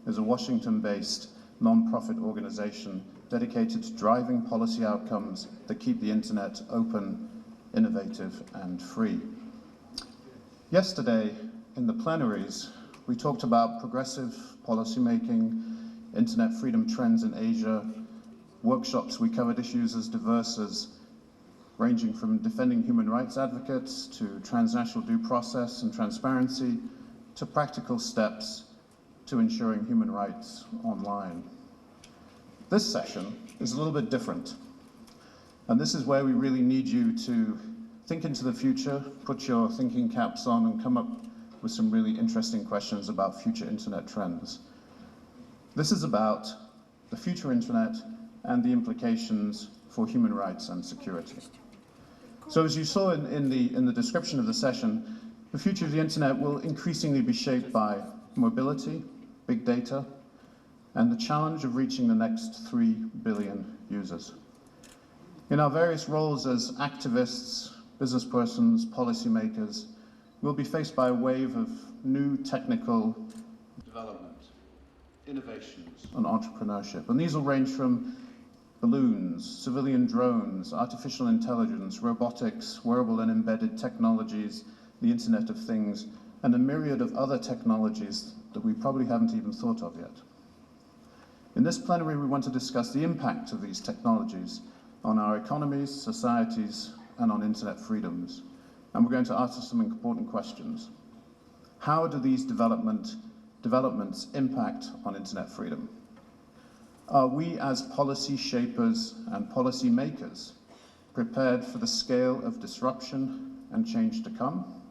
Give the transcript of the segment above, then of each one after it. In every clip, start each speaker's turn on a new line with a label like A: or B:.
A: is a Washington-based non-profit organization dedicated to driving policy outcomes that keep the internet open, innovative, and free. Yesterday, in the plenaries, we talked about progressive policymaking, internet freedom trends in Asia. Workshops, we covered issues as diverse as ranging from defending human rights advocates to transnational due process and transparency to practical steps to ensuring human rights online. This session is a little bit different, and this is where we really need you to think into the future, put your thinking caps on, and come up with some really interesting questions about future internet trends. This is about the future internet and the implications for human rights and security. So as you saw in the description of the session, the future of the internet will increasingly be shaped by mobility, big data, and the challenge of reaching the next 3 billion users. In our various roles as activists, business persons, policymakers, we'll be faced by a wave of new technical development, innovations, and entrepreneurship. And these will range from balloons, civilian drones, artificial intelligence, robotics, wearable and embedded technologies, the Internet of Things, and a myriad of other technologies that we probably haven't even thought of yet. In this plenary, we want to discuss the impact of these technologies on our economies, societies, and on internet freedoms. And we're going to answer some important questions. How do these developments impact on internet freedom? Are we as policy shapers and policy makers prepared for the scale of disruption and change to come?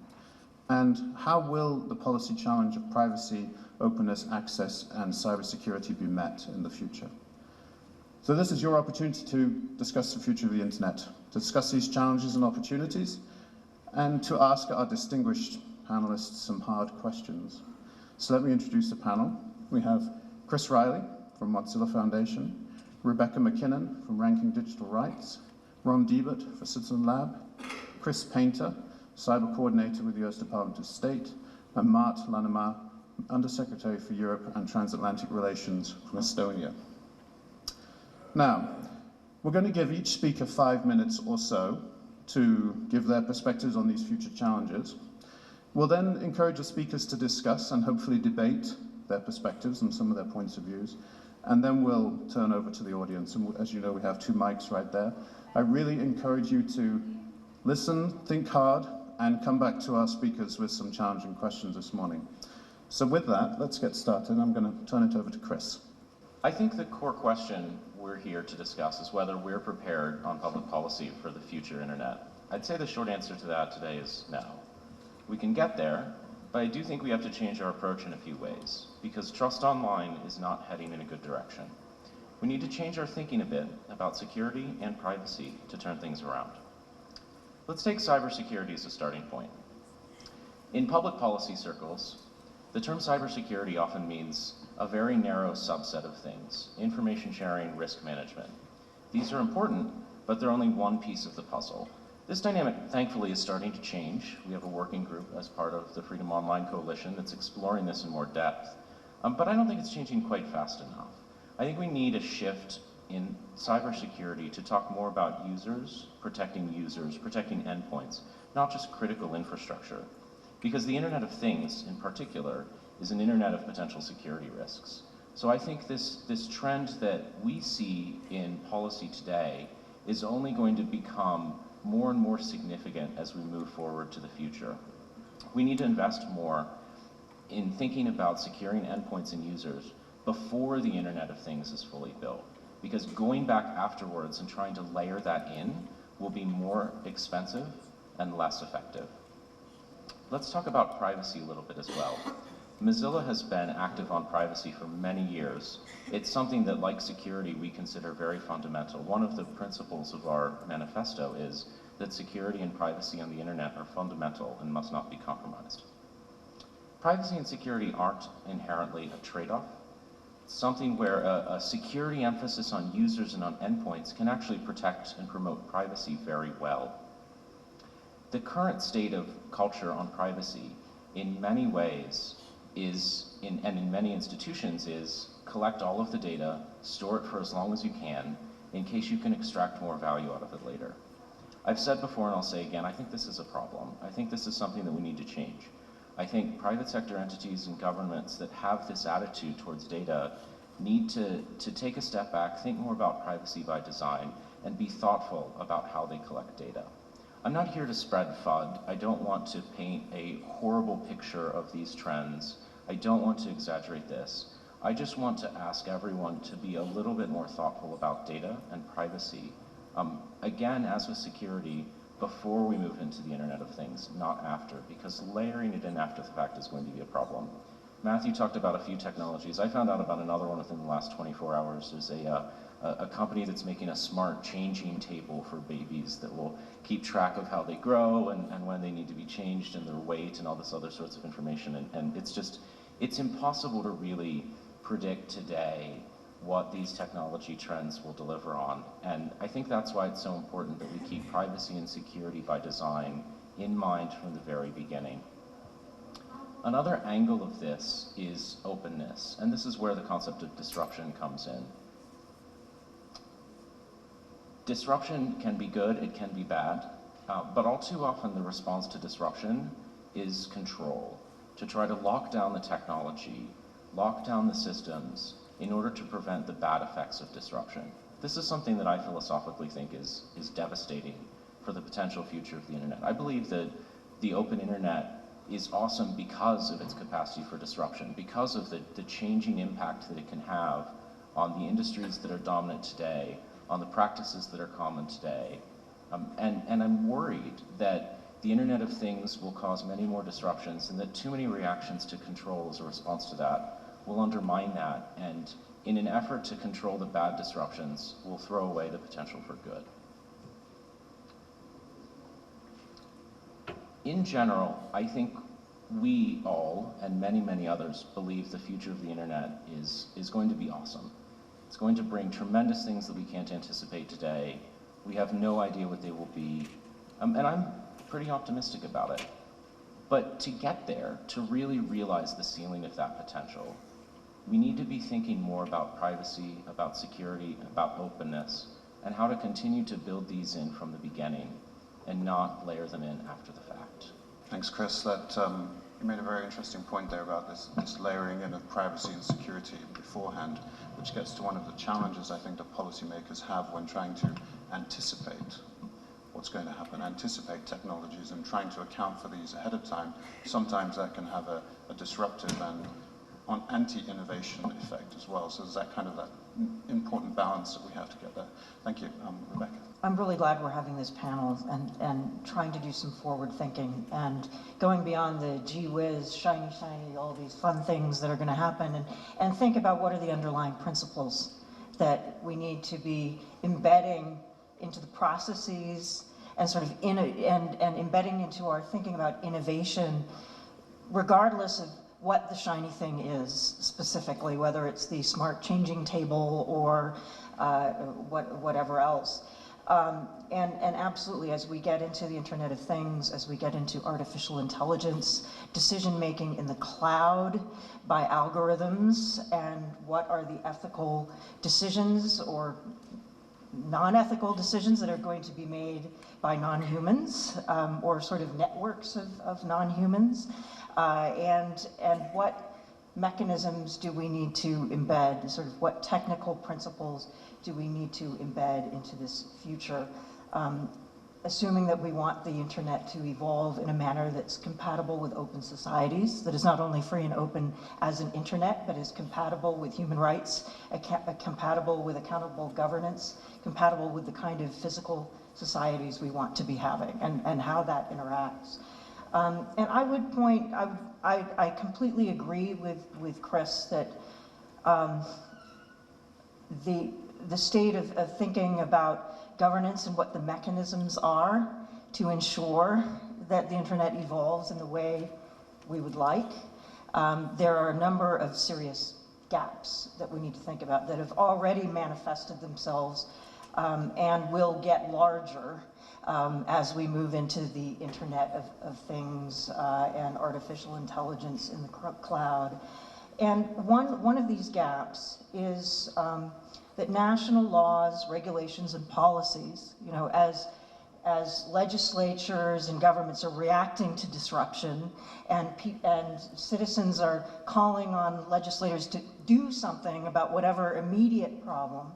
A: And how will the policy challenge of privacy, openness, access, and cybersecurity be met in the future? So this is your opportunity to discuss the future of the internet, to discuss these challenges and opportunities, and to ask our distinguished panelists some hard questions. So let me introduce the panel. We have Chris Riley from Mozilla Foundation, Rebecca McKinnon from Ranking Digital Rights, Ron Diebert for Citizen Lab, Chris Painter, Cyber Coordinator with the US Department of State, and Mart Lannemar, Undersecretary for Europe and Transatlantic Relations from Estonia. Now, we're going to give each speaker 5 minutes or so to give their perspectives on these future challenges. We'll then encourage the speakers to discuss and hopefully debate their perspectives and some of their points of views, and then we'll turn over to the audience. And as you know, we have 2 mics right there. I really encourage you to listen, think hard, and come back to our speakers with some challenging questions this morning. So with that, let's get started. I'm going to turn it over to Chris.
B: I think the core question we're here to discuss is whether we're prepared on public policy for the future internet. I'd say the short answer to that today is no. We can get there, but I do think we have to change our approach in a few ways, because trust online is not heading in a good direction. We need to change our thinking a bit about security and privacy to turn things around. Let's take cybersecurity as a starting point. In public policy circles, the term cybersecurity often means a very narrow subset of things: information sharing, risk management. These are important, but they're only one piece of the puzzle. This dynamic, thankfully, is starting to change. We have a working group as part of the Freedom Online Coalition that's exploring this in more depth. But I don't think it's changing quite fast enough. I think we need a shift in cybersecurity to talk more about users, protecting endpoints, not just critical infrastructure. Because the Internet of Things, in particular, is an internet of potential security risks. So I think this trend that we see in policy today is only going to become more and more significant as we move forward to the future. We need to invest more in thinking about securing endpoints and users before the Internet of Things is fully built. Because going back afterwards and trying to layer that in will be more expensive and less effective. Let's talk about privacy a little bit as well. Mozilla has been active on privacy for many years. It's something that, like security, we consider very fundamental. One of the principles of our manifesto is that security and privacy on the internet are fundamental and must not be compromised. Privacy and security aren't inherently a trade-off. It's something where a security emphasis on users and on endpoints can actually protect and promote privacy very well. The current state of culture on privacy, in many ways, and in many institutions, is collect all of the data, store it for as long as you can, in case you can extract more value out of it later. I've said before, and I'll say again, I think this is a problem. I think this is something that we need to change. I think private sector entities and governments that have this attitude towards data need to take a step back, think more about privacy by design, and be thoughtful about how they collect data. I'm not here to spread FUD. I don't want to paint a horrible picture of these trends. I don't want to exaggerate this. I just want to ask everyone to be a little bit more thoughtful about data and privacy. Again, as with security, before we move into the Internet of Things, not after, because layering it in after the fact is going to be a problem. Matthew talked about a few technologies. I found out about another one within the last 24 hours. There's a company that's making a smart changing table for babies that will keep track of how they grow and when they need to be changed and their weight and all this other sorts of information. And it's impossible to really predict today what these technology trends will deliver on. And I think that's why it's so important that we keep privacy and security by design in mind from the very beginning. Another angle of this is openness, and this is where the concept of disruption comes in. Disruption can be good, it can be bad, but all too often the response to disruption is control, to try to lock down the technology, lock down the systems in order to prevent the bad effects of disruption. This is something that I philosophically think is devastating for the potential future of the internet. I believe that the open internet is awesome because of its capacity for disruption, because of the changing impact that it can have on the industries that are dominant today, on the practices that are common today. And I'm worried that the Internet of Things will cause many more disruptions and that too many reactions to control as a response to that will undermine that, and in an effort to control the bad disruptions, will throw away the potential for good. In general, I think we all, and many, many others, believe the future of the internet is going to be awesome. It's going to bring tremendous things that we can't anticipate today. We have no idea what they will be, and I'm pretty optimistic about it. But to get there, to really realize the ceiling of that potential, we need to be thinking more about privacy, about security, about openness, and how to continue to build these in from the beginning and not layer them in after the fact.
A: Thanks, Chris. You made a very interesting point there about this layering in of privacy and security beforehand, which gets to one of the challenges I think that policymakers have when trying to anticipate what's going to happen, anticipate technologies and trying to account for these ahead of time. Sometimes that can have a disruptive and anti-innovation effect as well. So there's that important balance that we have to get there. Thank you. Rebecca.
C: I'm really glad we're having this panel and trying to do some forward thinking and going beyond the gee whiz, shiny, all these fun things that are going to happen and think about what are the underlying principles that we need to be embedding into the processes and and embedding into our thinking about innovation, regardless of what the shiny thing is specifically, whether it's the smart changing table or whatever else. And absolutely, as we get into the Internet of Things, as we get into artificial intelligence, decision-making in the cloud by algorithms, and what are the ethical decisions or non-ethical decisions that are going to be made by non-humans, or sort of networks of non-humans, and what mechanisms do we need to embed, sort of what technical principles do we need to embed into this future, assuming that we want the internet to evolve in a manner that's compatible with open societies, that is not only free and open as an internet, but is compatible with human rights, compatible with accountable governance, compatible with the kind of physical societies we want to be having, and how that interacts. And I would point, I completely agree with Chris that the state of thinking about governance and what the mechanisms are to ensure that the internet evolves in the way we would like. There are a number of serious gaps that we need to think about that have already manifested themselves and will get larger as we move into the Internet of Things and artificial intelligence in the cloud. And one of these gaps is that national laws, regulations, and policies, as legislatures and governments are reacting to disruption and citizens are calling on legislators to do something about whatever immediate problem.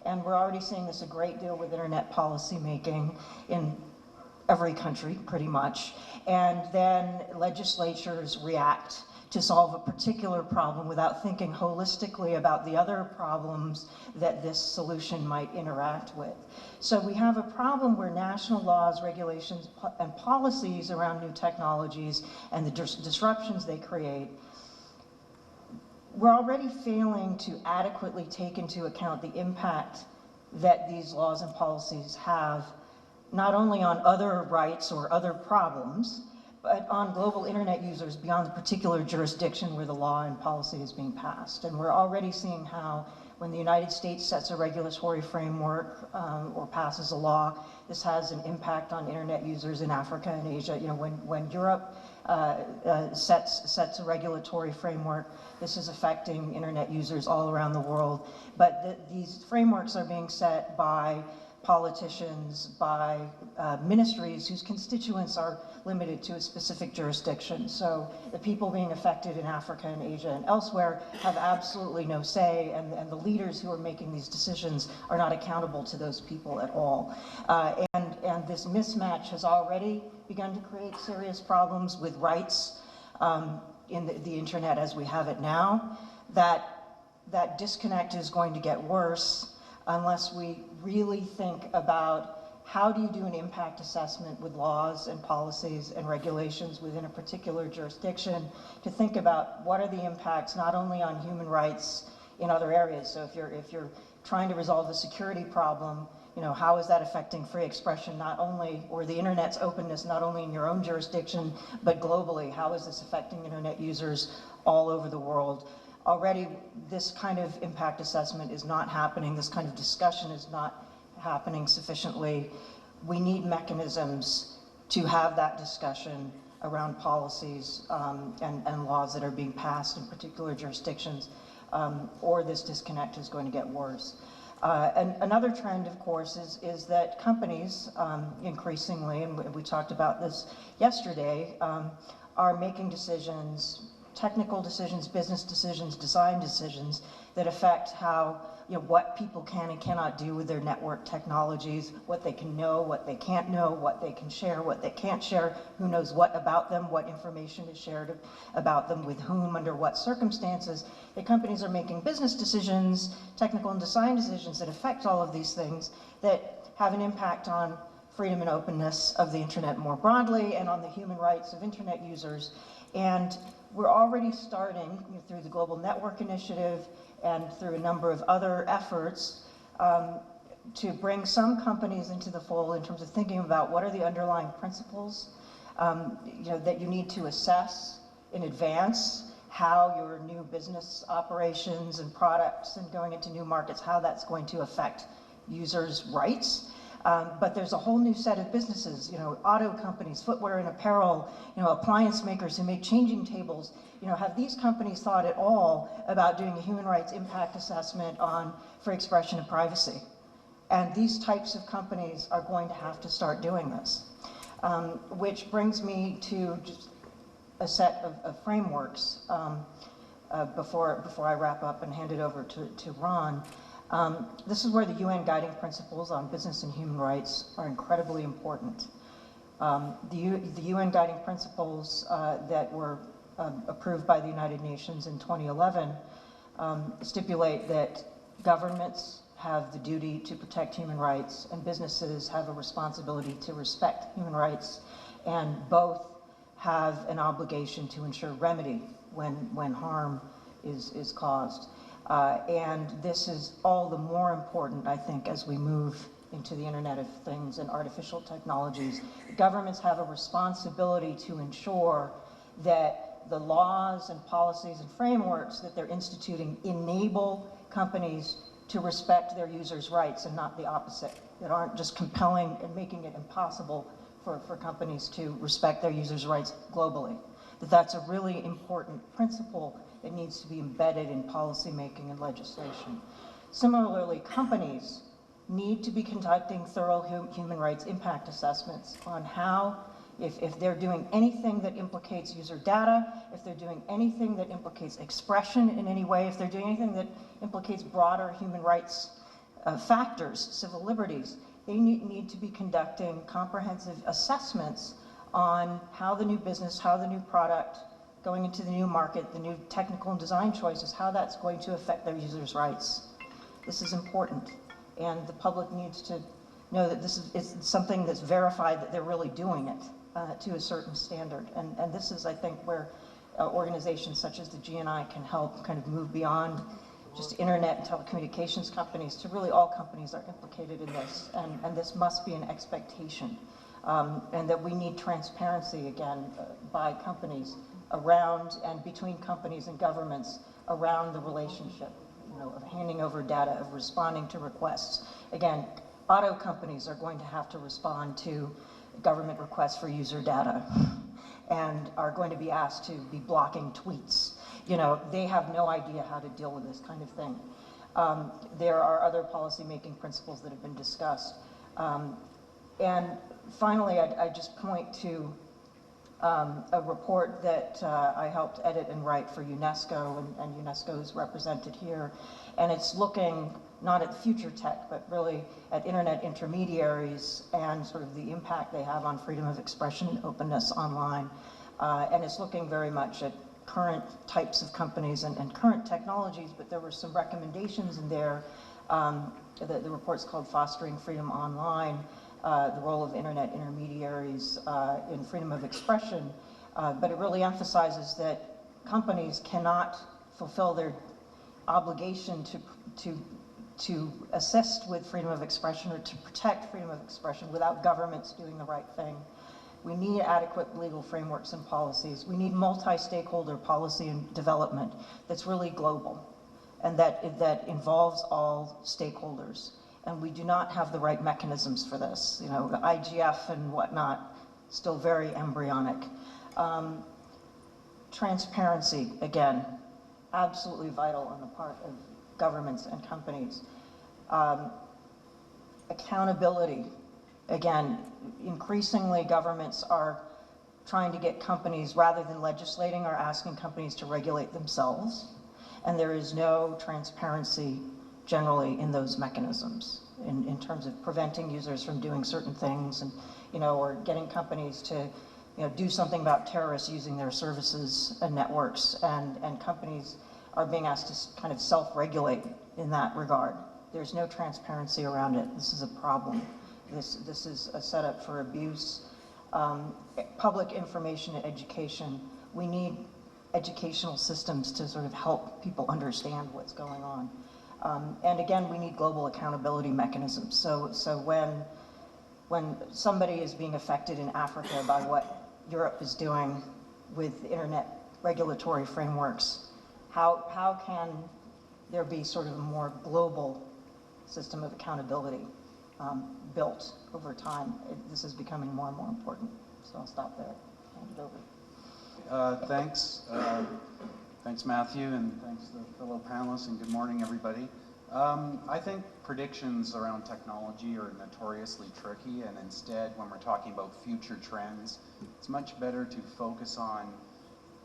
C: And we're already seeing this a great deal with internet policy making in every country, pretty much. And then legislatures react to solve a particular problem without thinking holistically about the other problems that this solution might interact with. So we have a problem where national laws, regulations, and policies around new technologies and the disruptions they create, we're already failing to adequately take into account the impact that these laws and policies have, not only on other rights or other problems, but on global internet users beyond the particular jurisdiction where the law and policy is being passed. And we're already seeing how when the United States sets a regulatory framework or passes a law, this has an impact on internet users in Africa and Asia. When Europe sets a regulatory framework, this is affecting internet users all around the world. But these frameworks are being set by politicians, by ministries whose constituents are limited to a specific jurisdiction. So the people being affected in Africa and Asia and elsewhere have absolutely no say, and the leaders who are making these decisions are not accountable to those people at all. And this mismatch has already begun to create serious problems with rights in the internet as we have it now. That disconnect is going to get worse unless we really think about how do you do an impact assessment with laws and policies and regulations within a particular jurisdiction to think about what are the impacts not only on human rights in other areas. So if you're trying to resolve a security problem, how is that affecting free expression not only, or the internet's openness not only in your own jurisdiction, but globally? How is this affecting internet users all over the world? Already, this kind of impact assessment is not happening. This kind of discussion is not happening sufficiently. We need mechanisms to have that discussion around policies and laws that are being passed in particular jurisdictions, or this disconnect is going to get worse. And another trend, of course, is that companies increasingly, and we talked about this yesterday, are making decisions, technical decisions, business decisions, design decisions that affect how, what people can and cannot do with their network technologies, what they can know, what they can't know, what they can share, what they can't share, who knows what about them, what information is shared about them, with whom, under what circumstances. The companies are making business decisions, technical and design decisions that affect all of these things that have an impact on freedom and openness of the internet more broadly and on the human rights of internet users. And we're already starting through the Global Network Initiative and through a number of other efforts to bring some companies into the fold in terms of thinking about what are the underlying principles that you need to assess in advance, how your new business operations and products and going into new markets, how that's going to affect users' rights. But there's a whole new set of businesses, auto companies, footwear and apparel, appliance makers who make changing tables. Have these companies thought at all about doing a human rights impact assessment on free expression and privacy? And these types of companies are going to have to start doing this. Which brings me to just a set of frameworks before I wrap up and hand it over to Ron. This is where the UN guiding principles on business and human rights are incredibly important. The UN guiding principles that were approved by the United Nations in 2011 stipulate that governments have the duty to protect human rights and businesses have a responsibility to respect human rights, and both have an obligation to ensure remedy when harm is caused. And this is all the more important, I think, as we move into the Internet of Things and artificial technologies. Governments have a responsibility to ensure that the laws and policies and frameworks that they're instituting enable companies to respect their users' rights and not the opposite. that aren't just compelling and making it impossible for companies to respect their users' rights globally. That's a really important principle that needs to be embedded in policymaking and legislation. Similarly, companies need to be conducting thorough human rights impact assessments on how, if they're doing anything that implicates user data, if they're doing anything that implicates expression in any way, if they're doing anything that implicates broader human rights factors, civil liberties, they need to be conducting comprehensive assessments on how the new business, how the new product going into the new market, the new technical and design choices, how that's going to affect their users' rights. This is important, and the public needs to know that this is something that's verified, that they're really doing it to a certain standard. And this is, I think, where organizations such as the GNI can help kind of move beyond just internet and telecommunications companies to really all companies are implicated in this, and this must be an expectation, and that we need transparency again by companies around and between companies and governments around the relationship, of handing over data, of responding to requests. Again, auto companies are going to have to respond to government requests for user data and are going to be asked to be blocking tweets. They have no idea how to deal with this kind of thing. There are other policymaking principles that have been discussed. And finally, I'd just point to a report that I helped edit and write for UNESCO, and UNESCO is represented here. And it's looking not at future tech, but really at internet intermediaries and sort of the impact they have on freedom of expression and openness online. And it's looking very much at current types of companies and current technologies, but there were some recommendations in there. The report's called Fostering Freedom Online, the role of internet intermediaries in freedom of expression, but it really emphasizes that companies cannot fulfill their obligation to assist with freedom of expression or to protect freedom of expression without governments doing the right thing. We need adequate legal frameworks and policies. We need multi-stakeholder policy and development that's really global and that involves all stakeholders. And we do not have the right mechanisms for this. The IGF and whatnot, still very embryonic. Transparency, again, absolutely vital on the part of governments and companies. Accountability, again, increasingly governments are trying to get companies, rather than legislating, are asking companies to regulate themselves. And there is no transparency generally in those mechanisms in terms of preventing users from doing certain things and, or getting companies to, do something about terrorists using their services and networks, and companies are being asked to kind of self-regulate in that regard. There's no transparency around it. This is a problem. This is a setup for abuse. Public information and education. We need educational systems to sort of help people understand what's going on. And again, we need global accountability mechanisms. So when somebody is being affected in Africa by what Europe is doing with internet regulatory frameworks, how can there be sort of a more global system of accountability built over time? This is becoming more and more important. So I'll stop there. Hand it over.
D: Thanks. Thanks, Matthew, and thanks to the fellow panelists, and good morning, everybody. I think predictions around technology are notoriously tricky, and instead, when we're talking about future trends, it's much better to focus on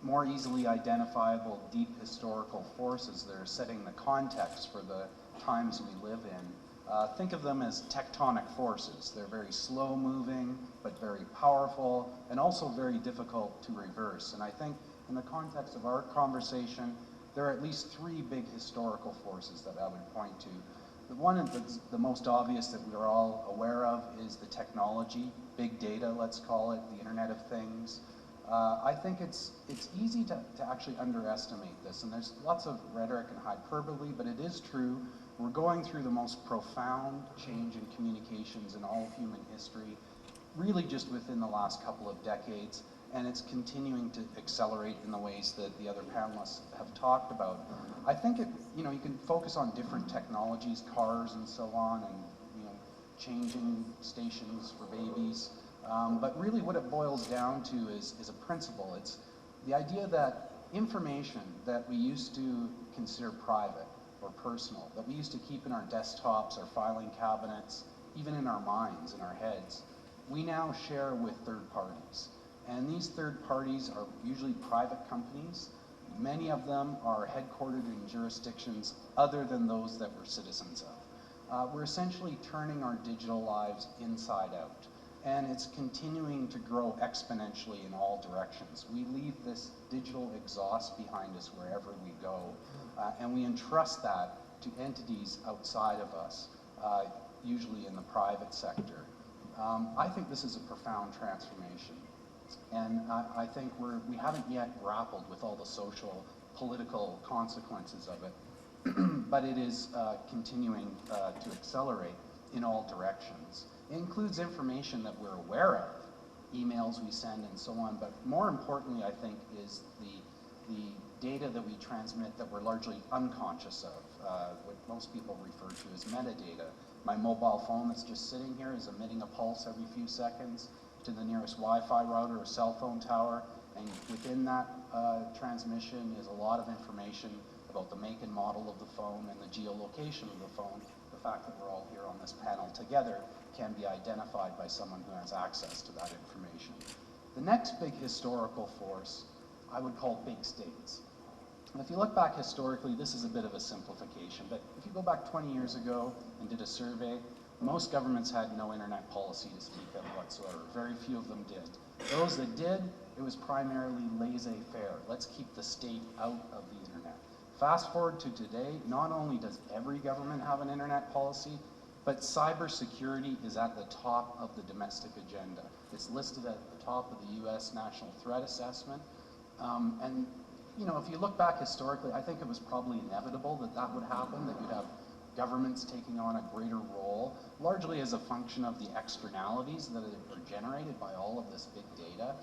D: more easily identifiable, deep historical forces that are setting the context for the times we live in. Think of them as tectonic forces. They're very slow-moving, but very powerful, and also very difficult to reverse. And I think in the context of our conversation, there are at least three big historical forces that I would point to. The one that's the most obvious that we're all aware of is the technology, big data, let's call it, the Internet of Things. I think it's easy to actually underestimate this, and there's lots of rhetoric and hyperbole, but it is true. We're going through the most profound change in communications in all of human history, really just within the last couple of decades, and it's continuing to accelerate in the ways that the other panelists have talked about. I think you can focus on different technologies, cars and so on, and changing stations for babies. But really what it boils down to is a principle. It's the idea that information that we used to consider private or personal, that we used to keep in our desktops, our filing cabinets, even in our minds, in our heads, we now share with third parties. And these third parties are usually private companies. Many of them are headquartered in jurisdictions other than those that we're citizens of. We're essentially turning our digital lives inside out. And it's continuing to grow exponentially in all directions. We leave this digital exhaust behind us wherever we go, and we entrust that to entities outside of us, usually in the private sector. I think this is a profound transformation, and I think we haven't yet grappled with all the social, political consequences of it, but it is continuing to accelerate in all directions. It includes information that we're aware of, emails we send and so on, but more importantly, I think, is the data that we transmit that we're largely unconscious of, what most people refer to as metadata. My mobile phone that's just sitting here is emitting a pulse every few seconds to the nearest Wi-Fi router or cell phone tower, and within that transmission is a lot of information about the make and model of the phone and the geolocation of the phone. The fact that we're all here on this panel together can be identified by someone who has access to that information. The next big historical force I would call big states. And if you look back historically, this is a bit of a simplification, but if you go back 20 years ago and did a survey, most governments had no internet policy to speak of whatsoever. Very few of them did. Those that did, it was primarily laissez-faire. Let's keep the state out of the internet. Fast forward to today, not only does every government have an internet policy, but cybersecurity is at the top of the domestic agenda. It's listed at the top of the US National Threat Assessment. And you know, if you look back historically, I think it was probably inevitable that that would happen, that you'd have governments taking on a greater role, largely as a function of the externalities that are generated by all of this big data.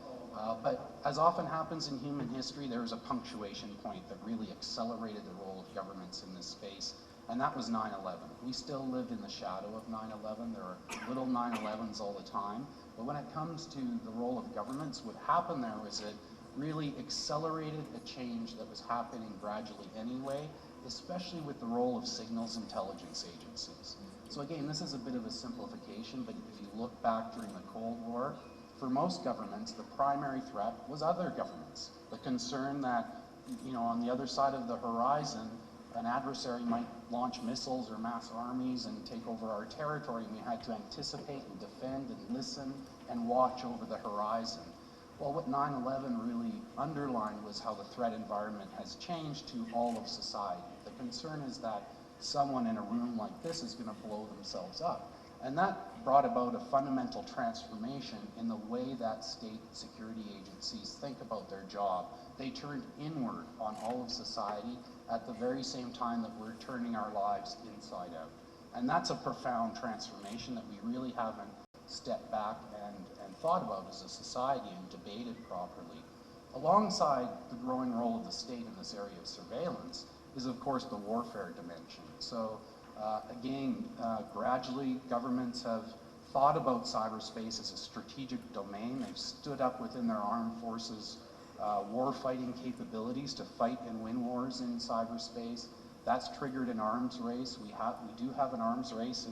D: But as often happens in human history, there was a punctuation point that really accelerated the role of governments in this space, and that was 9/11. We still live in the shadow of 9/11. There are little 9/11s all the time, but when it comes to the role of governments, what happened there was it really accelerated a change that was happening gradually anyway, especially with the role of signals intelligence agencies. So again, this is a bit of a simplification, but if you look back during the Cold War, for most governments, the primary threat was other governments. The concern that, you know, on the other side of the horizon, an adversary might launch missiles or mass armies and take over our territory, and we had to anticipate and defend and listen and watch over the horizon. Well, what 9/11 really underlined was how the threat environment has changed to all of society. The concern is that someone in a room like this is going to blow themselves up. And that brought about a fundamental transformation in the way that state security agencies think about their job. They turned inward on all of society at the very same time that we're turning our lives inside out. And that's a profound transformation that we really haven't stepped back and thought about as a society and debated properly. Alongside the growing role of the state in this area of surveillance is, of course, the warfare dimension. So again, gradually governments have thought about cyberspace as a strategic domain. They've stood up within their armed forces war-fighting capabilities to fight and win wars in cyberspace. That's triggered an arms race. We do have an arms race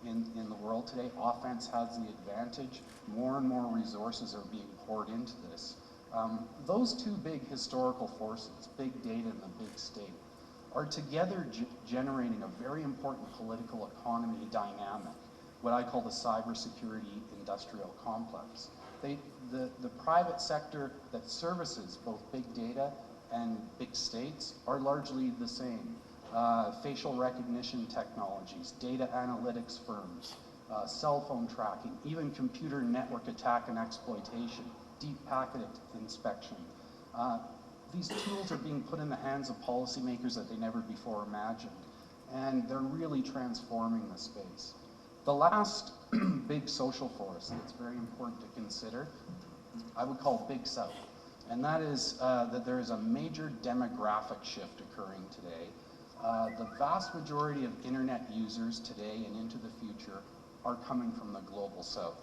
D: in the world today. Offense has the advantage. More and more resources are being poured into this. Those two big historical forces, big data and the big state, are together generating a very important political economy dynamic, what I call the cybersecurity industrial complex. The private sector that services both big data and big states are largely the same. Facial recognition technologies, data analytics firms, cell phone tracking, even computer network attack and exploitation, deep packet inspection. These tools are being put in the hands of policymakers that they never before imagined, and they're really transforming the space. The last big social force that's very important to consider, I would call Big South, and that is that there is a major demographic shift occurring today. The vast majority of internet users today and into the future are coming from the global south.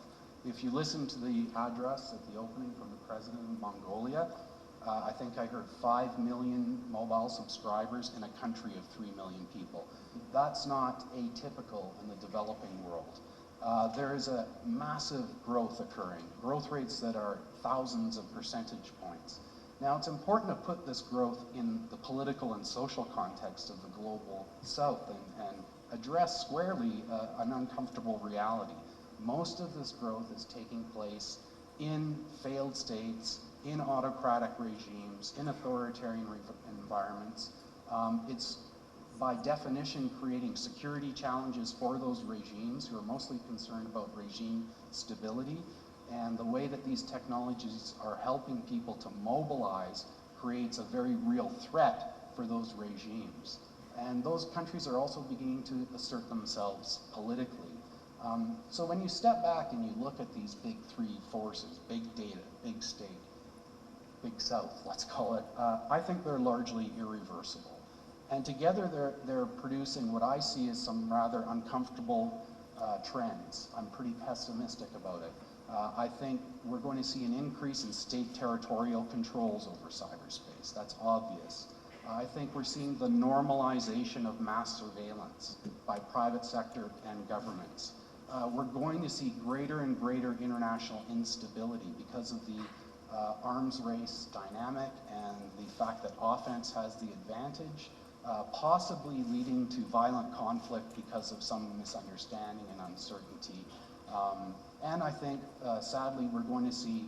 D: If you listen to the address at the opening from the president of Mongolia, I think I heard 5 million mobile subscribers in a country of 3 million people. That's not atypical in the developing world. There is a massive growth occurring, growth rates that are thousands of percentage points. Now, it's important to put this growth in the political and social context of the global south and address squarely an uncomfortable reality. Most of this growth is taking place in failed states, in autocratic regimes, in authoritarian environments. It's by definition creating security challenges for those regimes who are mostly concerned about regime stability. And the way that these technologies are helping people to mobilize creates a very real threat for those regimes. And those countries are also beginning to assert themselves politically. So when you step back and you look at these big three forces, big data, big state, big south, let's call it, I think they're largely irreversible. And together they're producing what I see as some rather uncomfortable trends. I'm pretty pessimistic about it. I think we're going to see an increase in state territorial controls over cyberspace. That's obvious. I think we're seeing the normalization of mass surveillance by private sector and governments. We're going to see greater and greater international instability because of the arms race dynamic and the fact that offense has the advantage, possibly leading to violent conflict because of some misunderstanding and uncertainty. And I think, sadly, we're going to see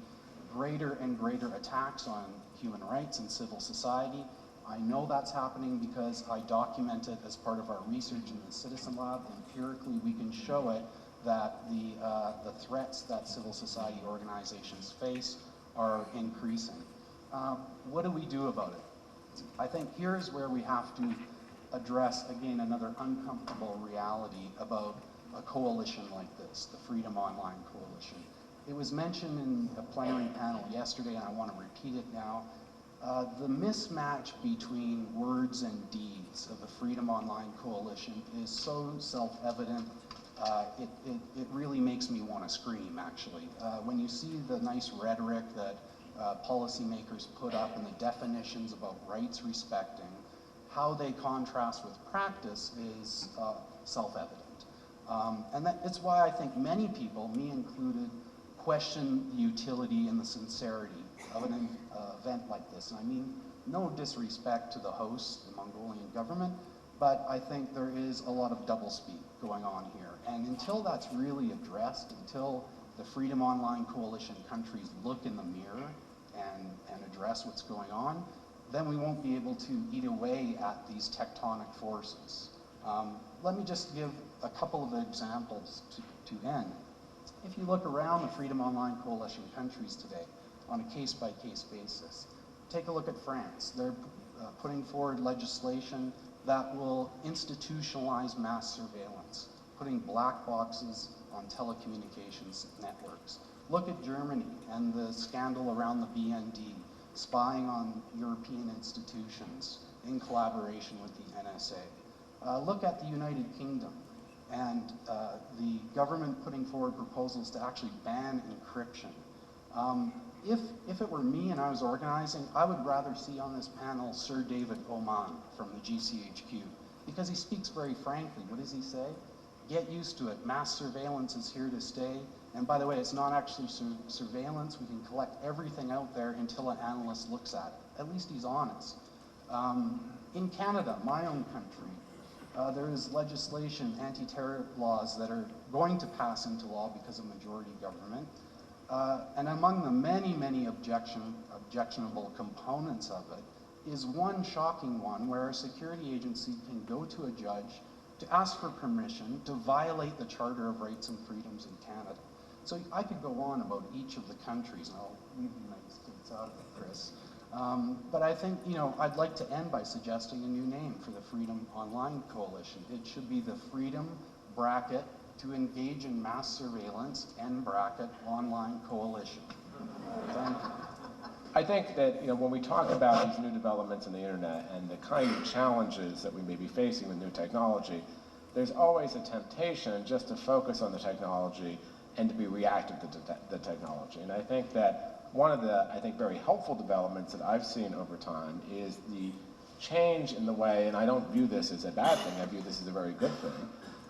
D: greater and greater attacks on human rights and civil society. I know that's happening because I document it as part of our research in the Citizen Lab. Empirically, we can show it that the threats that civil society organizations face are increasing. What do we do about it? I think here's where we have to address, again, another uncomfortable reality about a coalition like this, the Freedom Online Coalition. It was mentioned in a plenary panel yesterday, and I want to repeat it now. The mismatch between words and deeds of the Freedom Online Coalition is so self-evident, it really makes me want to scream, actually. When you see the nice rhetoric that policymakers put up and the definitions about rights respecting, how they contrast with practice is self-evident. And it's why I think many people, me included, question the utility and the sincerity of an event like this. And I mean no disrespect to the host, the Mongolian government, but I think there is a lot of doublespeak going on here. And until that's really addressed, until the Freedom Online Coalition countries look in the mirror and address what's going on, then we won't be able to eat away at these tectonic forces. Let me just give a couple of examples to end. If you look around the Freedom Online Coalition countries today on a case-by-case basis, take a look at France. They're putting forward legislation that will institutionalize mass surveillance, putting black boxes on telecommunications networks. Look at Germany and the scandal around the BND, spying on European institutions in collaboration with the NSA. Look at the United Kingdom and the government putting forward proposals to actually ban encryption. If it were me and I was organizing, I would rather see on this panel Sir David Oman from the GCHQ, because he speaks very frankly. What does he say? Get used to it. Mass surveillance is here to stay. And by the way, it's not actually surveillance. We can collect everything out there until an analyst looks at it. At least he's honest. In Canada, my own country, there is legislation, anti-terror laws that are going to pass into law because of majority government. And among the many, many objectionable components of it is one shocking one where a security agency can go to a judge to ask for permission to violate the Charter of Rights and Freedoms in Canada. So I could go on about each of the countries, and I'll leave the United States out of it, Chris. But I think, I'd like to end by suggesting a new name for the Freedom Online Coalition. It should be the Freedom Bracket to Engage in Mass Surveillance End Bracket Online Coalition. Thank you.
E: I think that when we talk about these new developments in the internet and the kind of challenges that we may be facing with new technology, there's always a temptation just to focus on the technology and to be reactive to the technology. And I think that one of the, very helpful developments that I've seen over time is the change in the way, and I don't view this as a bad thing, I view this as a very good thing,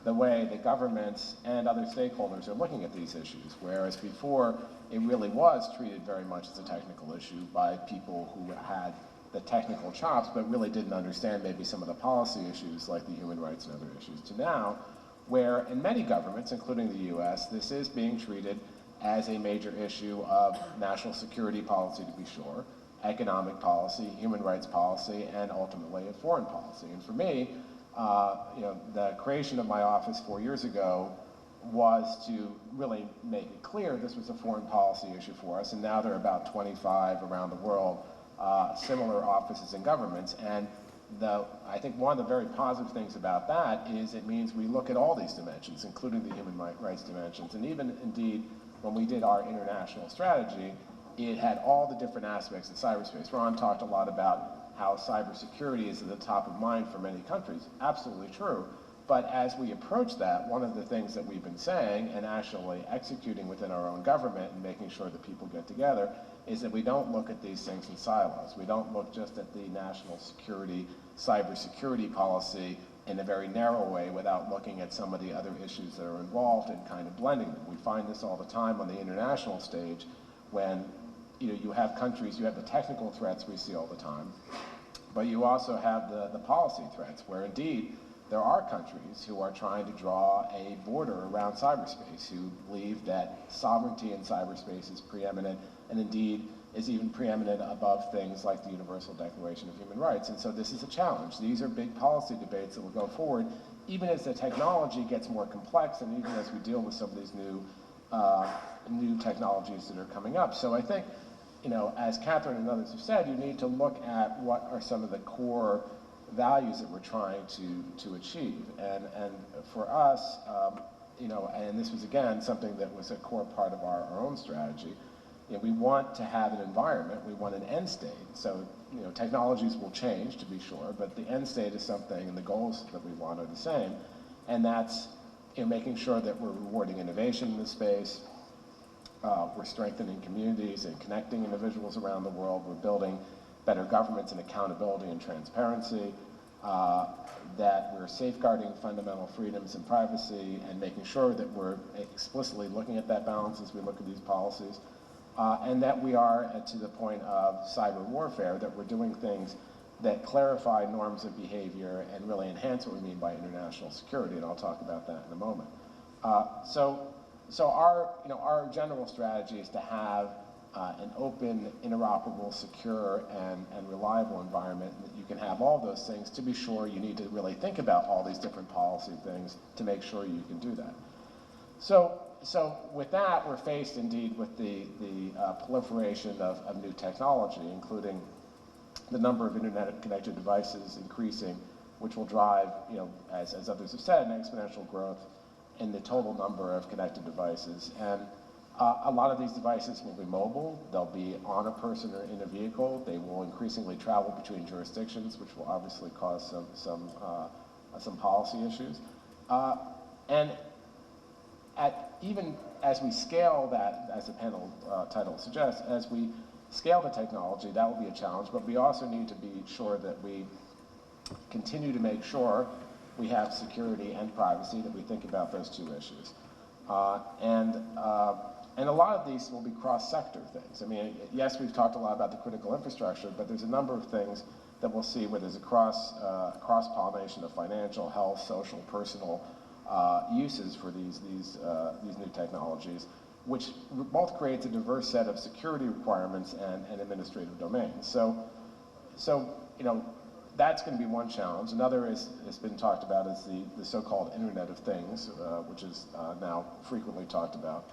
E: the way that governments and other stakeholders are looking at these issues, whereas before it really was treated very much as a technical issue by people who had the technical chops but really didn't understand maybe some of the policy issues like the human rights and other issues, to now where in many governments, including the US, this is being treated as a major issue of national security policy, to be sure, economic policy, human rights policy, and ultimately a foreign policy. And for me, the creation of my office 4 years ago was to really make it clear this was a foreign policy issue for us, and now there are about 25 around the world similar offices and governments. And I think one of the very positive things about that is it means we look at all these dimensions, including the human rights dimensions, and even indeed when we did our international strategy, it had all the different aspects of cyberspace. Ron talked a lot about how cybersecurity is at the top of mind for many countries. Absolutely true. But as we approach that, one of the things that we've been saying and actually executing within our own government and making sure that people get together is that we don't look at these things in silos. We don't look just at the national security, cybersecurity policy in a very narrow way without looking at some of the other issues that are involved and kind of blending them. We find this all the time on the international stage when you have countries, you have the technical threats we see all the time, but you also have the policy threats where indeed there are countries who are trying to draw a border around cyberspace, who believe that sovereignty in cyberspace is preeminent and indeed is even preeminent above things like the Universal Declaration of Human Rights. And so this is a challenge. These are big policy debates that will go forward even as the technology gets more complex and even as we deal with some of these new technologies that are coming up. So I think, as Catherine and others have said, you need to look at what are some of the core values that we're trying to achieve. And for us, and this was again something that was a core part of our own strategy, we want to have an environment, we want an end state. So, technologies will change, to be sure, but the end state is something, and the goals that we want are the same. And that's making sure that we're rewarding innovation in this space, we're strengthening communities and connecting individuals around the world, we're building better governments and accountability and transparency, that we're safeguarding fundamental freedoms and privacy and making sure that we're explicitly looking at that balance as we look at these policies. And that we are to the point of cyber warfare, that we're doing things that clarify norms of behavior and really enhance what we mean by international security, and I'll talk about that in a moment. So our general strategy is to have an open, interoperable, secure, and reliable environment that you can have all those things. To be sure, you need to really think about all these different policy things to make sure you can do that. So with that, we're faced indeed with the proliferation of new technology, including the number of internet-connected devices increasing, which will drive, as others have said, an exponential growth in the total number of connected devices. And a lot of these devices will be mobile, they'll be on a person or in a vehicle, they will increasingly travel between jurisdictions, which will obviously cause some policy issues. And even as we scale that, as the panel title suggests, as we scale the technology, that will be a challenge, but we also need to be sure that we continue to make sure we have security and privacy, that we think about those two issues. And a lot of these will be cross-sector things. I mean, yes, we've talked a lot about the critical infrastructure, but there's a number of things that we'll see where there's a cross-pollination of financial, health, social, personal uses for these new technologies, which both creates a diverse set of security requirements and administrative domains. So that's going to be one challenge. Another has been talked about is the so-called Internet of Things, which is now frequently talked about.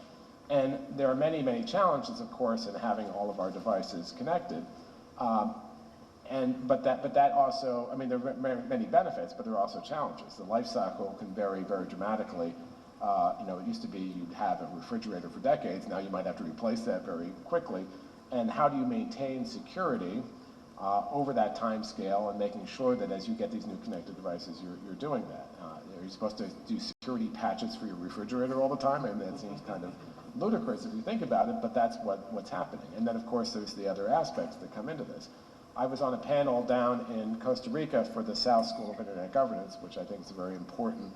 E: And there are many, many challenges, of course, in having all of our devices connected. But that also, I mean, there are many benefits, but there are also challenges. The life cycle can vary very dramatically. It used to be you'd have a refrigerator for decades. Now you might have to replace that very quickly. And how do you maintain security over that time scale and making sure that as you get these new connected devices, you're doing that? Are you supposed to do security patches for your refrigerator all the time? I mean, that seems kind of ludicrous if you think about it, but that's what's happening. And then, of course, there's the other aspects that come into this. I was on a panel down in Costa Rica for the South School of Internet Governance, which I think is a very important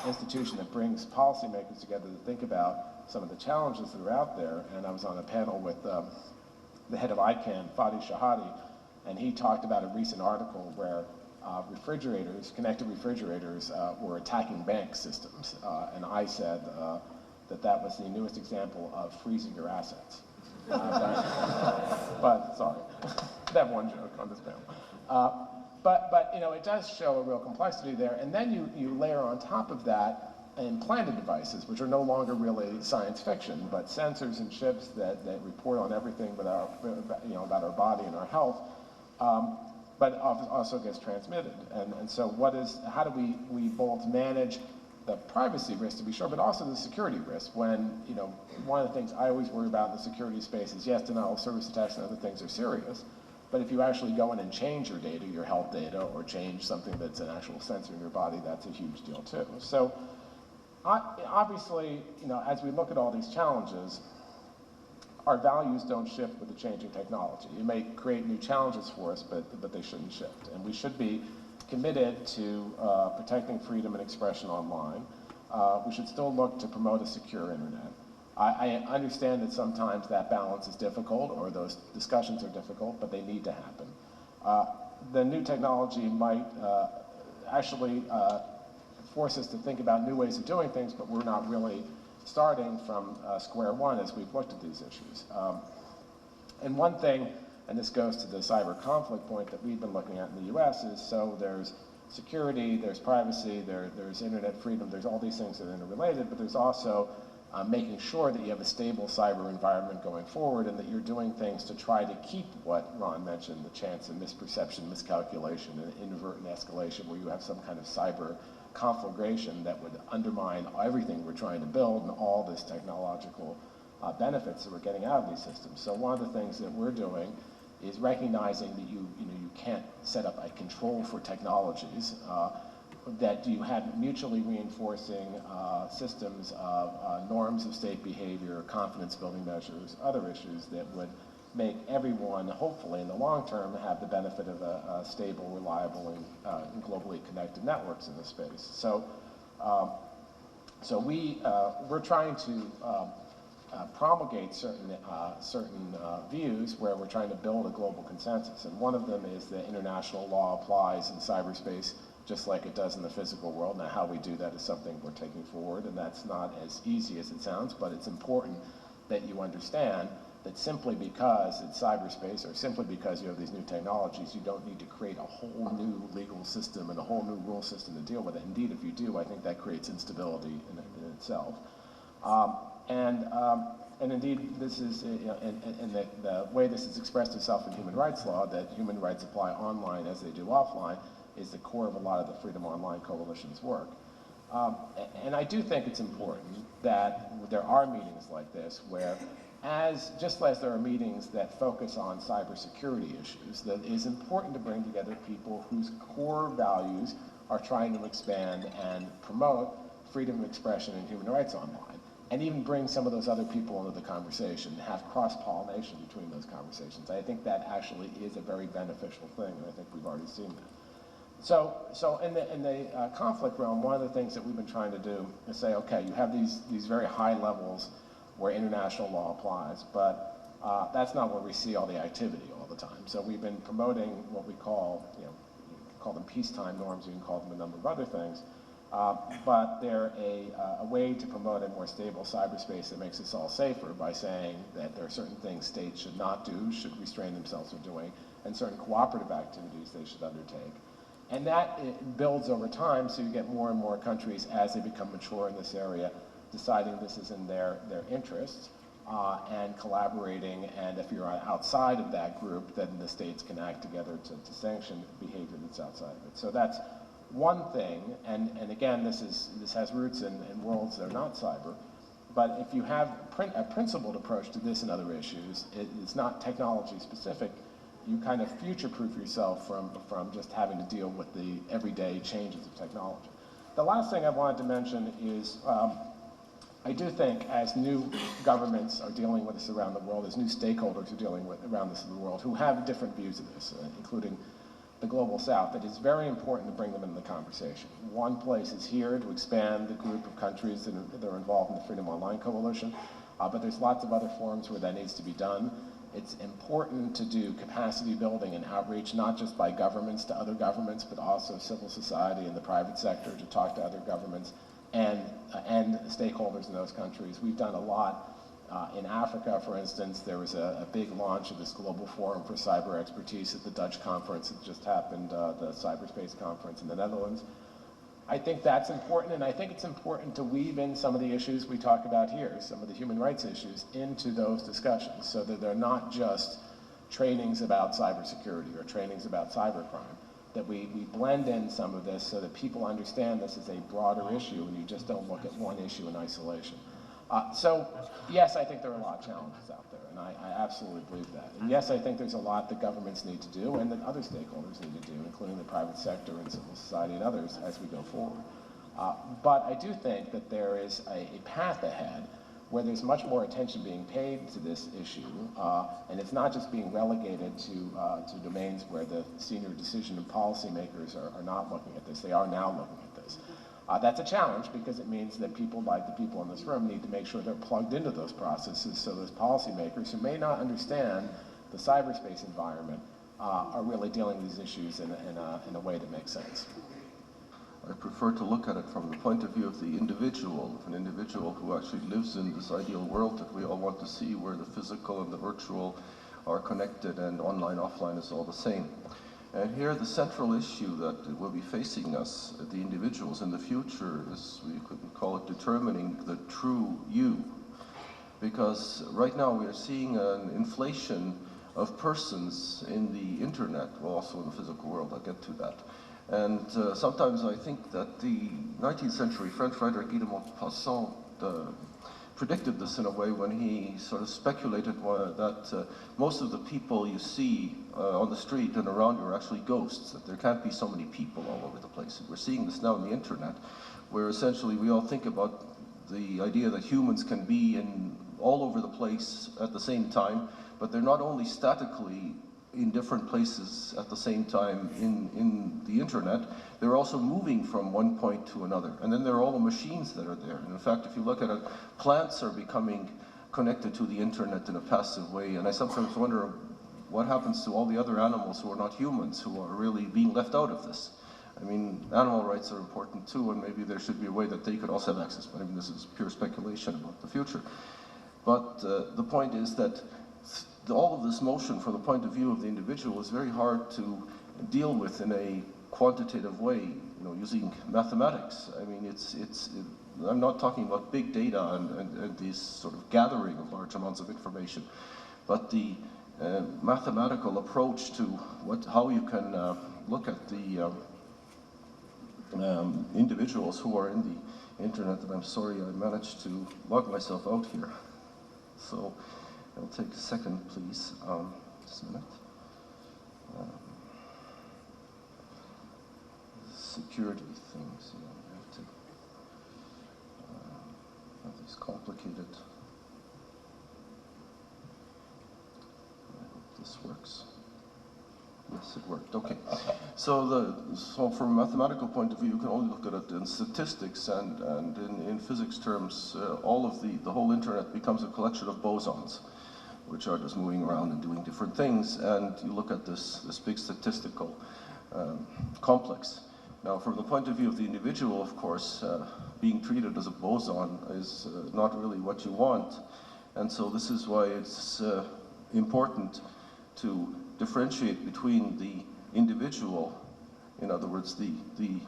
E: institution that brings policymakers together to think about some of the challenges that are out there. And I was on a panel with the head of ICANN, Fadi Shahadi, and he talked about a recent article where connected refrigerators were attacking bank systems. And I said that was the newest example of freezing your assets. But sorry, that one joke on this panel. But you know, it does show a real complexity there. And then you layer on top of that implanted devices, which are no longer really science fiction, but sensors and chips that report on everything about our body and our health, but also gets transmitted. And so how do we both manage the privacy risk, to be sure, but also the security risk when, you know, one of the things I always worry about in the security space is, yes, denial of service attacks and other things are serious, but if you actually go in and change your data, your health data, or change something that's an actual sensor in your body, that's a huge deal too. So obviously, you know, as we look at all these challenges, our values don't shift with the changing technology. It may create new challenges for us, but they shouldn't shift. And we should be committed to protecting freedom and expression online. We should still look to promote a secure internet. I understand that sometimes that balance is difficult or those discussions are difficult, but they need to happen. The new technology might actually force us to think about new ways of doing things, but we're not really starting from square one as we've looked at these issues. And one thing, and this goes to the cyber conflict point that we've been looking at in the US, is so there's security, there's privacy, there's internet freedom, there's all these things that are interrelated, but there's also making sure that you have a stable cyber environment going forward and that you're doing things to try to keep what Ron mentioned, the chance of misperception, miscalculation, and inadvertent escalation, where you have some kind of cyber conflagration that would undermine everything we're trying to build and all this technological benefits that we're getting out of these systems. So one of the things that we're doing is recognizing that you can't set up a control for technologies, that you have mutually reinforcing systems of norms of state behavior, confidence building measures, other issues that would make everyone, hopefully in the long term, have the benefit of a stable, reliable, and globally connected networks in this space. So, we're trying to promulgate certain views where we're trying to build a global consensus. And one of them is that international law applies in cyberspace just like it does in the physical world. Now, how we do that is something we're taking forward, and that's not as easy as it sounds, but it's important that you understand that simply because it's cyberspace or simply because you have these new technologies, you don't need to create a whole new legal system and a whole new rule system to deal with it. Indeed, if you do, I think that creates instability in itself. And indeed, this is, and the way this is expressed itself in human rights law, that human rights apply online as they do offline, is the core of a lot of the Freedom Online Coalition's work. And I do think it's important that there are meetings like this where, just as there are meetings that focus on cybersecurity issues, that it is important to bring together people whose core values are trying to expand and promote freedom of expression and human rights online, and even bring some of those other people into the conversation, have cross-pollination between those conversations. I think that actually is a very beneficial thing, and I think we've already seen that. So in the conflict realm, one of the things that we've been trying to do is say, okay, you have these very high levels where international law applies, but that's not where we see all the activity all the time. So we've been promoting what we call, you can call them peacetime norms, you can call them a number of other things, but they're a way to promote a more stable cyberspace that makes us all safer by saying that there are certain things states should not do, should restrain themselves from doing, and certain cooperative activities they should undertake. And that builds over time, so you get more and more countries as they become mature in this area, deciding this is in their interests, and collaborating, and if you're outside of that group, then the states can act together to sanction behavior that's outside of it. So that's one thing, and again, this has roots in worlds that are not cyber, but if you have a principled approach to this and other issues, it's not technology specific, you kind of future-proof yourself from just having to deal with the everyday changes of technology. The last thing I wanted to mention is I do think as new governments are dealing with this around the world, as new stakeholders are dealing with around this in the world who have different views of this, including the Global South, that it's very important to bring them into the conversation. One place is here to expand the group of countries that are involved in the Freedom Online Coalition, but there's lots of other forums where that needs to be done. It's important to do capacity building and outreach, not just by governments to other governments, but also civil society and the private sector to talk to other governments and stakeholders in those countries. We've done a lot. In Africa, for instance, there was a big launch of this global forum for cyber expertise at the Dutch conference that just happened, the cyberspace conference in the Netherlands. I think that's important, and I think it's important to weave in some of the issues we talk about here, some of the human rights issues, into those discussions so that they're not just trainings about cybersecurity or trainings about cybercrime, that we blend in some of this so that people understand this is a broader issue and you just don't look at one issue in isolation. So, yes, I think there are a lot of challenges out there, and I absolutely believe that. And yes, I think there's a lot that governments need to do and that other stakeholders need to do, including the private sector and civil society and others as we go forward. But I do think that there is a path ahead where there's much more attention being paid to this issue, and it's not just being relegated to domains where the senior decision and policymakers are not looking at this. They are now looking at this. That's a challenge because it means that people like the people in this room need to make sure they're plugged into those processes so those policymakers who may not understand the cyberspace environment are really dealing with these issues in a way that makes sense.
F: I prefer to look at it from the point of view of the individual, an individual who actually lives in this ideal world that we all want to see, where the physical and the virtual are connected and online, offline is all the same. And here the central issue that will be facing us, the individuals in the future, is, we could call it, determining the true you. Because right now we are seeing an inflation of persons in the internet, well also in the physical world, I'll get to that. And sometimes I think that the 19th century French writer Guy de Maupassant predicted this in a way when he sort of speculated that most of the people you see on the street and around you are actually ghosts, that there can't be so many people all over the place. And we're seeing this now in the internet, where essentially we all think about the idea that humans can be in all over the place at the same time, but they're not only statically in different places at the same time in the internet, they're also moving from one point to another. And then there are all the machines that are there. And in fact, if you look at it, plants are becoming connected to the internet in a passive way. And I sometimes wonder what happens to all the other animals who are not humans, who are really being left out of this. I mean, animal rights are important too, and maybe there should be a way that they could also have access. But I mean, this is pure speculation about the future. But the point is that all of this motion from the point of view of the individual is very hard to deal with in a quantitative way, you know, using mathematics. I mean, I'm not talking about big data and these sort of gathering of large amounts of information, but the mathematical approach to how you can look at the individuals who are in the internet. And I'm sorry, I managed to log myself out here. So I'll take a second, please. Just a minute. Security things, you know, we have to have these complicated. I hope this works. Yes, it worked. Okay. So from a mathematical point of view, you can only look at it in statistics, and in physics terms, all of the whole internet becomes a collection of bosons, which are just moving around and doing different things. And you look at this big statistical complex. Now, from the point of view of the individual, of course, being treated as a boson is not really what you want. And so this is why it's important to differentiate between the individual, in other words, the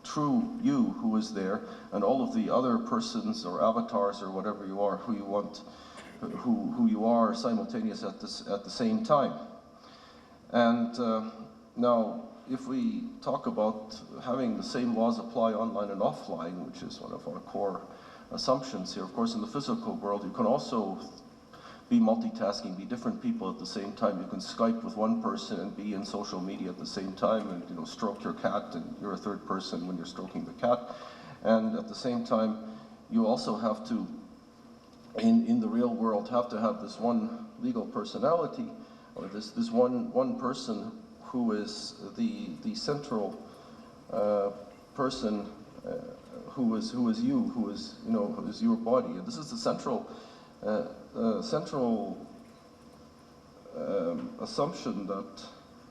F: true you who is there, and all of the other persons or avatars or whatever you are, who you want, who you are simultaneous at the same time. And now, if we talk about having the same laws apply online and offline, which is one of our core assumptions here, of course, in the physical world, you can also be multitasking, be different people at the same time. You can Skype with one person and be in social media at the same time, and stroke your cat, and you're a third person when you're stroking the cat. And at the same time, you also have to, in the real world, have to have this one legal personality, or this one person who is the central person, who is you, who is your body. And this is the central assumption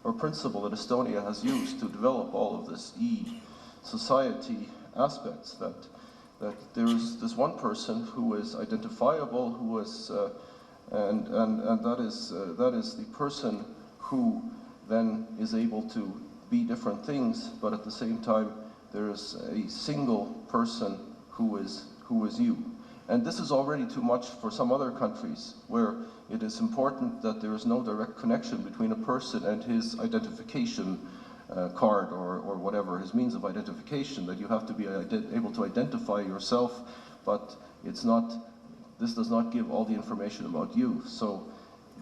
F: or principle that Estonia has used to develop all of this e-society aspects, that there is this one person who is identifiable, who is and that is the person who then is able to be different things, but at the same time there is a single person who is you. And this is already too much for some other countries, where it is important that there is no direct connection between a person and his identification card or whatever, his means of identification, that you have to be able to identify yourself, but this does not give all the information about you. So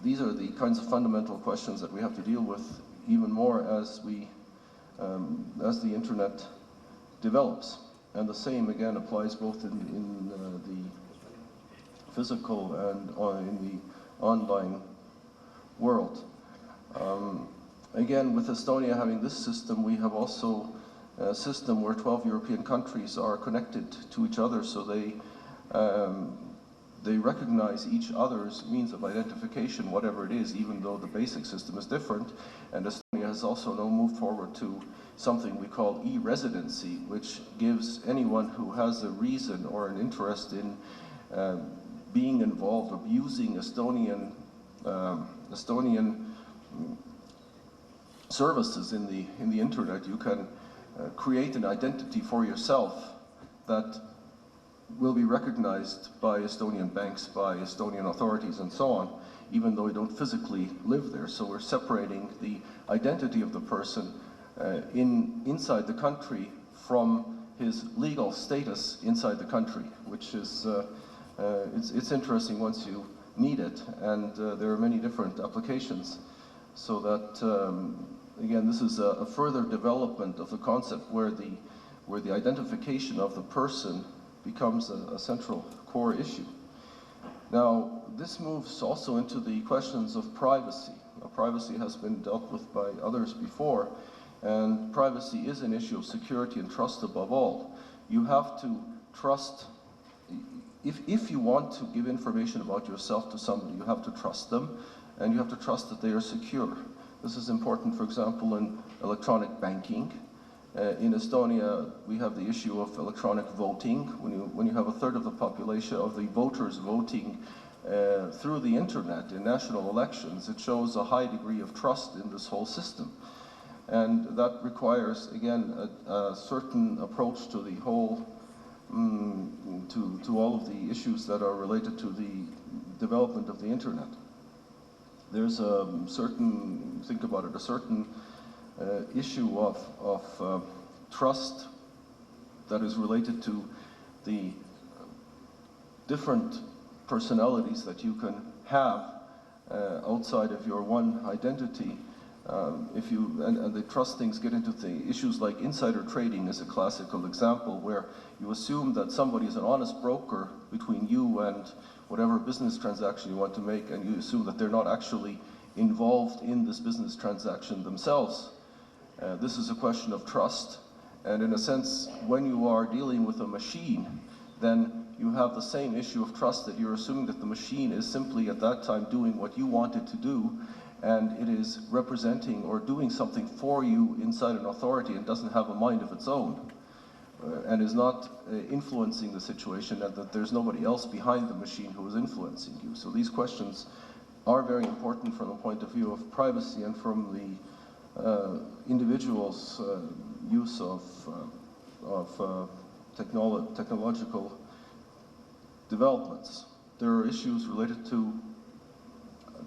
F: these are the kinds of fundamental questions that we have to deal with even more as the internet develops. And the same, again, applies both in the physical and in the online world. Again, with Estonia having this system, we have also a system where 12 European countries are connected to each other, so they recognize each other's means of identification, whatever it is, even though the basic system is different. And Estonia has also now moved forward to something we call e-residency, which gives anyone who has a reason or an interest in being involved or using Estonian services in the internet. You can create an identity for yourself that will be recognized by Estonian banks, by Estonian authorities, and so on, even though you don't physically live there. So we're separating the identity of the person inside the country from his legal status inside the country, which is it's interesting once you need it, and there are many different applications. So that again, this is a further development of the concept where the identification of the person becomes a central core issue. Now, this moves also into the questions of privacy. Now, privacy has been dealt with by others before, and privacy is an issue of security and trust above all. You have to trust, if you want to give information about yourself to somebody, you have to trust them, and you have to trust that they are secure. This is important, for example, in electronic banking. In Estonia, we have the issue of electronic voting. When you have a third of the population of the voters voting through the internet in national elections, it shows a high degree of trust in this whole system. And that requires, again, a certain approach to the whole, to all of the issues that are related to the development of the internet. There's a certain, think about it, a certain issue of trust that is related to the different personalities that you can have outside of your one identity. And the trust things get into the issues like insider trading is a classical example, where you assume that somebody is an honest broker between you and whatever business transaction you want to make, and you assume that they're not actually involved in this business transaction themselves. This is a question of trust, and in a sense, when you are dealing with a machine, then you have the same issue of trust, that you're assuming that the machine is simply at that time doing what you want it to do, and it is representing or doing something for you inside an authority and doesn't have a mind of its own, and is not influencing the situation, and that there's nobody else behind the machine who is influencing you. So these questions are very important from the point of view of privacy and from the individual's use of technological developments. There are issues related to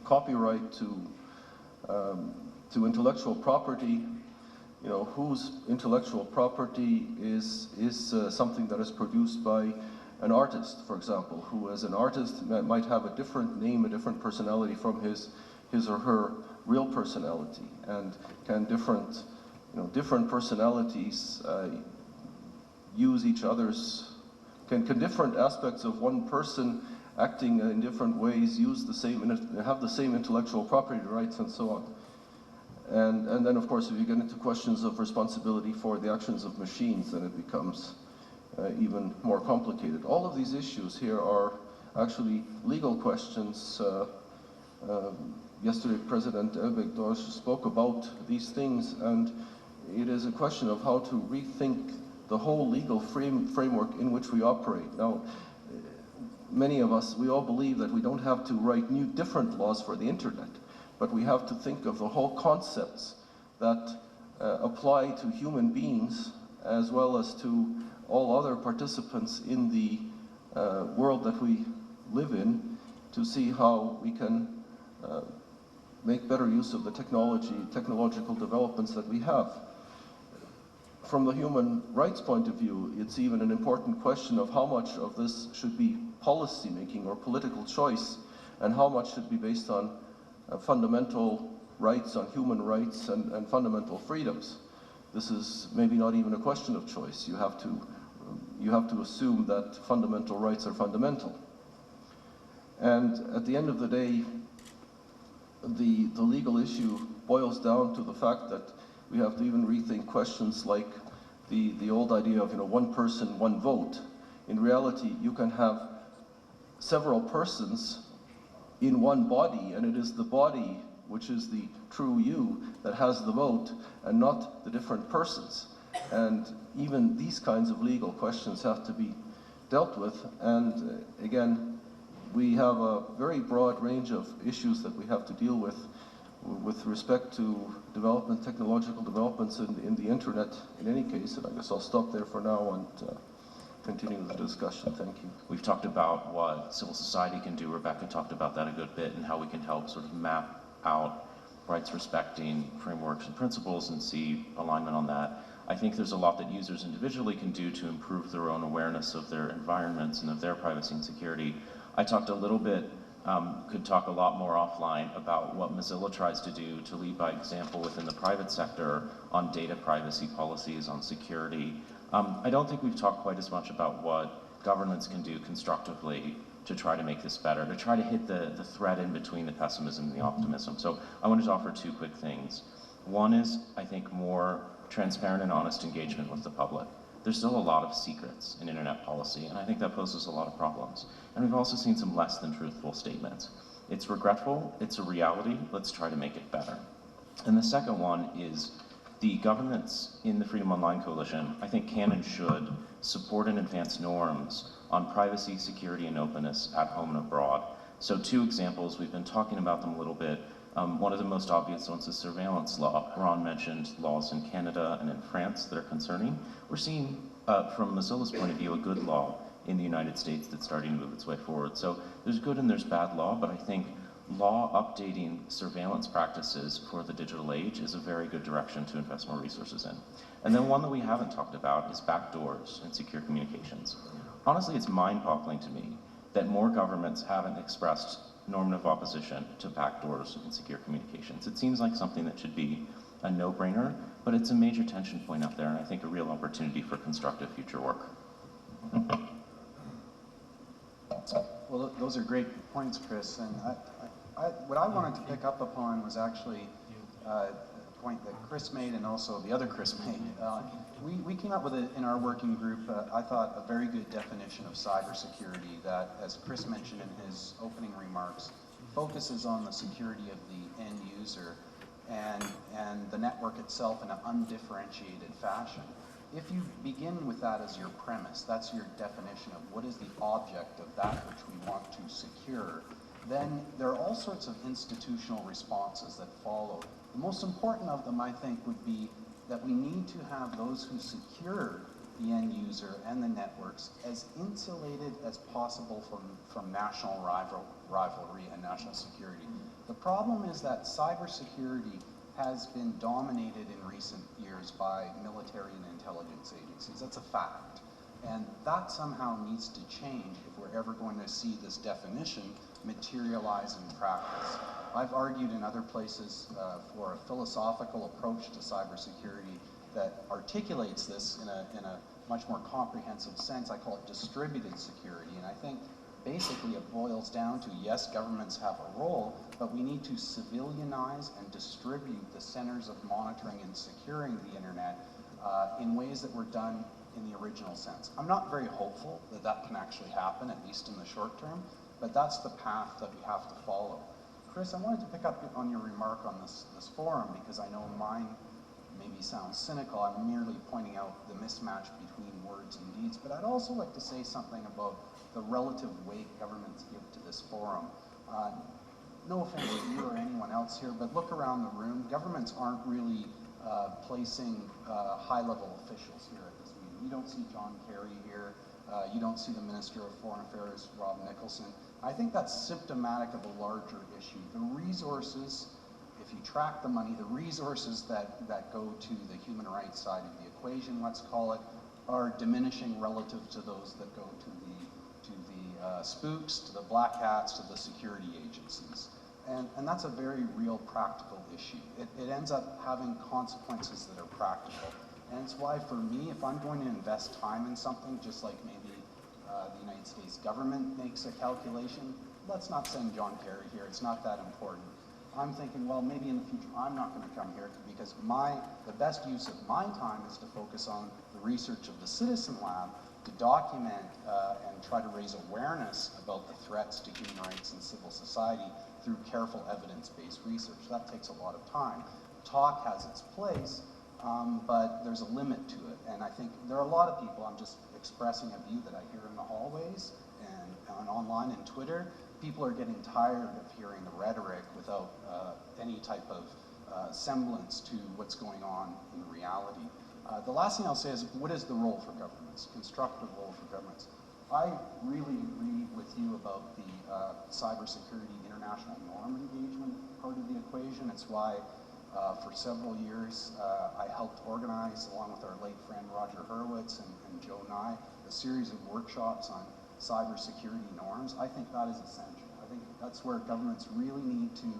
F: copyright, to intellectual property. You know, whose intellectual property is something that is produced by an artist, for example, who as an artist might have a different name, a different personality from his or her real personality, and can different personalities use each other's, can different aspects of one person acting in different ways use the same, have the same intellectual property rights and so on. And then, of course, if you get into questions of responsibility for the actions of machines, then it becomes even more complicated. All of these issues here are actually legal questions. Yesterday, President Elbegdorf spoke about these things, and it is a question of how to rethink the whole legal framework in which we operate. Now, many of us, we all believe that we don't have to write different laws for the internet, but we have to think of the whole concepts that apply to human beings as well as to all other participants in the world that we live in, to see how we can make better use of the technological developments that we have. From the human rights point of view, it's even an important question of how much of this should be policy making or political choice, and how much should be based on fundamental rights, on human rights and fundamental freedoms. This is maybe not even a question of choice. You have to assume that fundamental rights are fundamental. And at the end of the day, the legal issue boils down to the fact that we have to even rethink questions like the old idea of one person, one vote. In reality, you can have several persons in one body, and it is the body, which is the true you, that has the vote, and not the different persons. And even these kinds of legal questions have to be dealt with. And again, we have a very broad range of issues that we have to deal with respect to technological developments in the internet in any case. And I guess I'll stop there for now and continue the discussion. Thank you.
B: We've talked about what civil society can do. Rebecca talked about that a good bit, and how we can help sort of map out rights respecting frameworks and principles and see alignment on that. I think there's a lot that users individually can do to improve their own awareness of their environments and of their privacy and security. I talked a little bit, could talk a lot more offline about what Mozilla tries to do to lead by example within the private sector on data privacy policies, on security. I don't think we've talked quite as much about what governments can do constructively to try to make this better, to try to hit the thread in between the pessimism and the optimism. So I wanted to offer two quick things. One is, I think, more transparent and honest engagement with the public. There's still a lot of secrets in internet policy, and I think that poses a lot of problems. And we've also seen some less than truthful statements. It's regretful, it's a reality, let's try to make it better. And the second one is the governments in the Freedom Online Coalition, I think, can and should support and advance norms on privacy, security, and openness at home and abroad. So two examples, we've been talking about them a little bit. One of the most obvious ones is surveillance law. Ron mentioned laws in Canada and in France that are concerning. We're seeing, from Mozilla's point of view, a good law in the United States that's starting to move its way forward. So there's good and there's bad law, but I think law updating surveillance practices for the digital age is a very good direction to invest more resources in. And then one that we haven't talked about is backdoors in secure communications. Honestly, it's mind-boggling to me that more governments haven't expressed normative opposition to backdoors in secure communications. It seems like something that should be a no-brainer, but it's a major tension point out there, and I think a real opportunity for constructive future work.
D: Well, those are great points, Chris. And what I wanted to pick up upon was actually a point that Chris made, and also the other Chris made. We came up with, in our working group, I thought, a very good definition of cybersecurity that, as Chris mentioned in his opening remarks, focuses on the security of the end user and the network itself in an undifferentiated fashion. If you begin with that as your premise, that's your definition of what is the object of that which we want to secure, then there are all sorts of institutional responses that follow. The most important of them, I think, would be that we need to have those who secure the end user and the networks as insulated as possible from national rivalry and national security. The problem is that cybersecurity has been dominated in recent years by military and intelligence agencies. That's a fact. And that somehow needs to change if we're ever going to see this definition materialize in practice. I've argued in other places for a philosophical approach to cybersecurity that articulates this in a much more comprehensive sense. I call it distributed security, and I think basically it boils down to, yes, governments have a role, but we need to civilianize and distribute the centers of monitoring and securing the internet in ways that were done in the original sense. I'm not very hopeful that that can actually happen, at least in the short term, but that's the path that we have to follow. Chris, I wanted to pick up on your remark on this forum, because I know mine maybe sounds cynical. I'm merely pointing out the mismatch between words and deeds, but I'd also like to say something about the relative weight governments give to this forum. No offense to you or anyone else here, but look around the room. Governments aren't really placing high-level officials here at this meeting. You don't see John Kerry here. You don't see the Minister of Foreign Affairs, Rob Nicholson. I think that's symptomatic of a larger issue. The resources, if you track the money, the resources that go to the human rights side of the equation, let's call it, are diminishing relative to those that go to the spooks, to the black hats, to the security agencies. And that's a very real practical issue. It ends up having consequences that are practical. And it's why, for me, if I'm going to invest time in something, just like maybe the United States government makes a calculation, let's not send John Kerry here. It's not that important. I'm thinking, well, maybe in the future I'm not going to come here because the best use of my time is to focus on the research of the Citizen Lab to document and try to raise awareness about the threats to human rights and civil society through careful evidence-based research. That takes a lot of time. Talk has its place, but there's a limit to it. And I think there are a lot of people, I'm just expressing a view that I hear in the hallways and online and Twitter. People are getting tired of hearing the rhetoric without any type of semblance to what's going on in reality. The last thing I'll say is, what is the role for governments, constructive role for governments? I really agree with you about the cybersecurity international norm engagement part of the equation. It's why for several years I helped organize, along with our late friend Roger Hurwitz and Joe Nye, a series of workshops on cybersecurity norms. I think that is essential. I think that's where governments really need to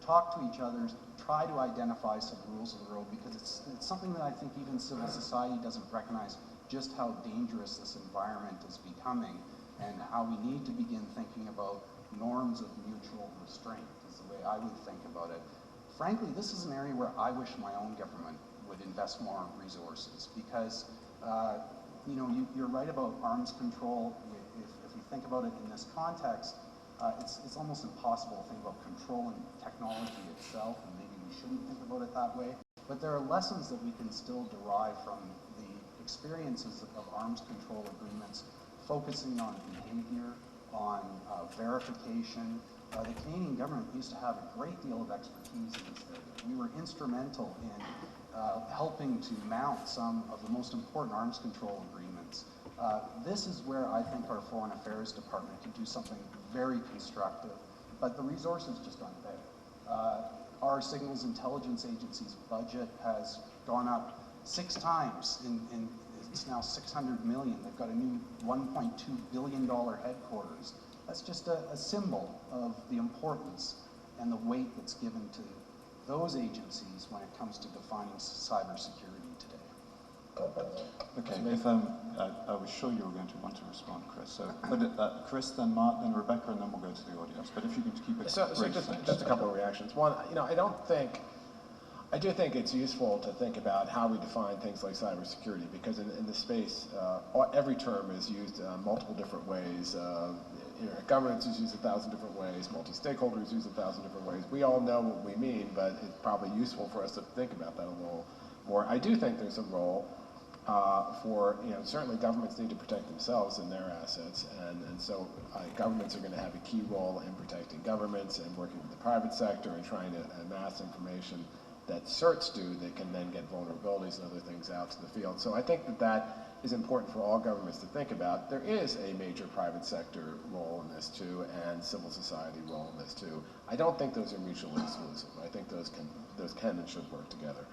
D: talk to each other, try to identify some rules of the road, because it's something that I think even civil society doesn't recognize just how dangerous this environment is becoming, and how we need to begin thinking about norms of mutual restraint is the way I would think about it. Frankly, this is an area where I wish my own government would invest more resources, because you're right about arms control. If we think about it in this context, it's almost impossible to think about controlling technology itself, and maybe we shouldn't think about it that way. But there are lessons that we can still derive from the experiences of arms control agreements, focusing on behavior, on verification. The Canadian government used to have a great deal of expertise in this area. We were instrumental in helping to mount some of the most important arms control agreements. This is where I think our Foreign Affairs Department can do something very constructive, but the resources just aren't there. Our Signals Intelligence Agency's budget has gone up 6 times, it's now $600 million. They've got a new $1.2 billion headquarters. That's just a symbol of the importance and the weight that's given to those agencies when it comes to defining cybersecurity today.
G: Okay, I was sure you were going to want to respond, Chris. So, but Chris, then Mark, then Rebecca, and then we'll go to the audience. But if you could keep it brief.
E: Just a couple of reactions. One, I do think it's useful to think about how we define things like cybersecurity, because in this space, every term is used multiple different ways. Governments use 1,000 different ways, multi-stakeholders use 1,000 different ways. We all know what we mean, but it's probably useful for us to think about that a little more. I do think there's a role for, certainly governments need to protect themselves and their assets, and so governments are going to have a key role in protecting governments and working with the private sector and trying to amass information that certs do that can then get vulnerabilities and other things out to the field. So I think that is important for all governments to think about. There is a major private sector role in this too, and civil society role in this too. I don't think those are mutually exclusive. I think those can and should work together.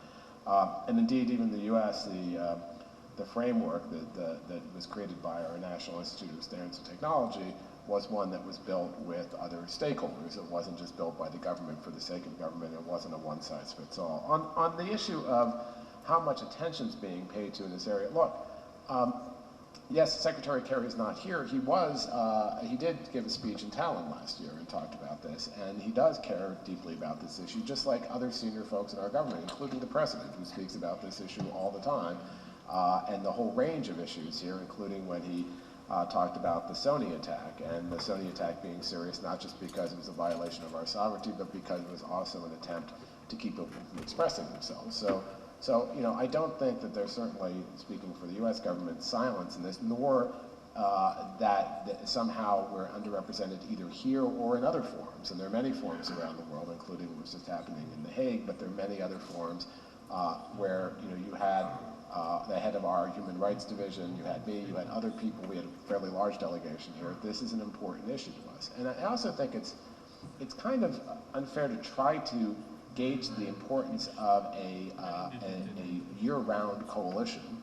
E: And indeed, even the U.S., the framework that was created by our National Institute of Standards and Technology was one that was built with other stakeholders. It wasn't just built by the government for the sake of government. It wasn't a one-size-fits-all. On the issue of how much attention is being paid to in this area, look, yes, Secretary Kerry is not here. He did give a speech in Tallinn last year and talked about this, and he does care deeply about this issue, just like other senior folks in our government, including the President, who speaks about this issue all the time, and the whole range of issues here, including when he talked about the Sony attack, and the Sony attack being serious not just because it was a violation of our sovereignty, but because it was also an attempt to keep people from expressing themselves. So, you know, I don't think that there's certainly, speaking for the U.S. government, silence in this, nor that somehow we're underrepresented either here or in other forums. And there are many forums around the world, including what's just happening in The Hague, but there are many other forums where, you know, you had the head of our Human Rights Division, you had me, you had other people, we had a fairly large delegation here. This is an important issue to us. And I also think it's kind of unfair to try to gauge the importance of a year-round coalition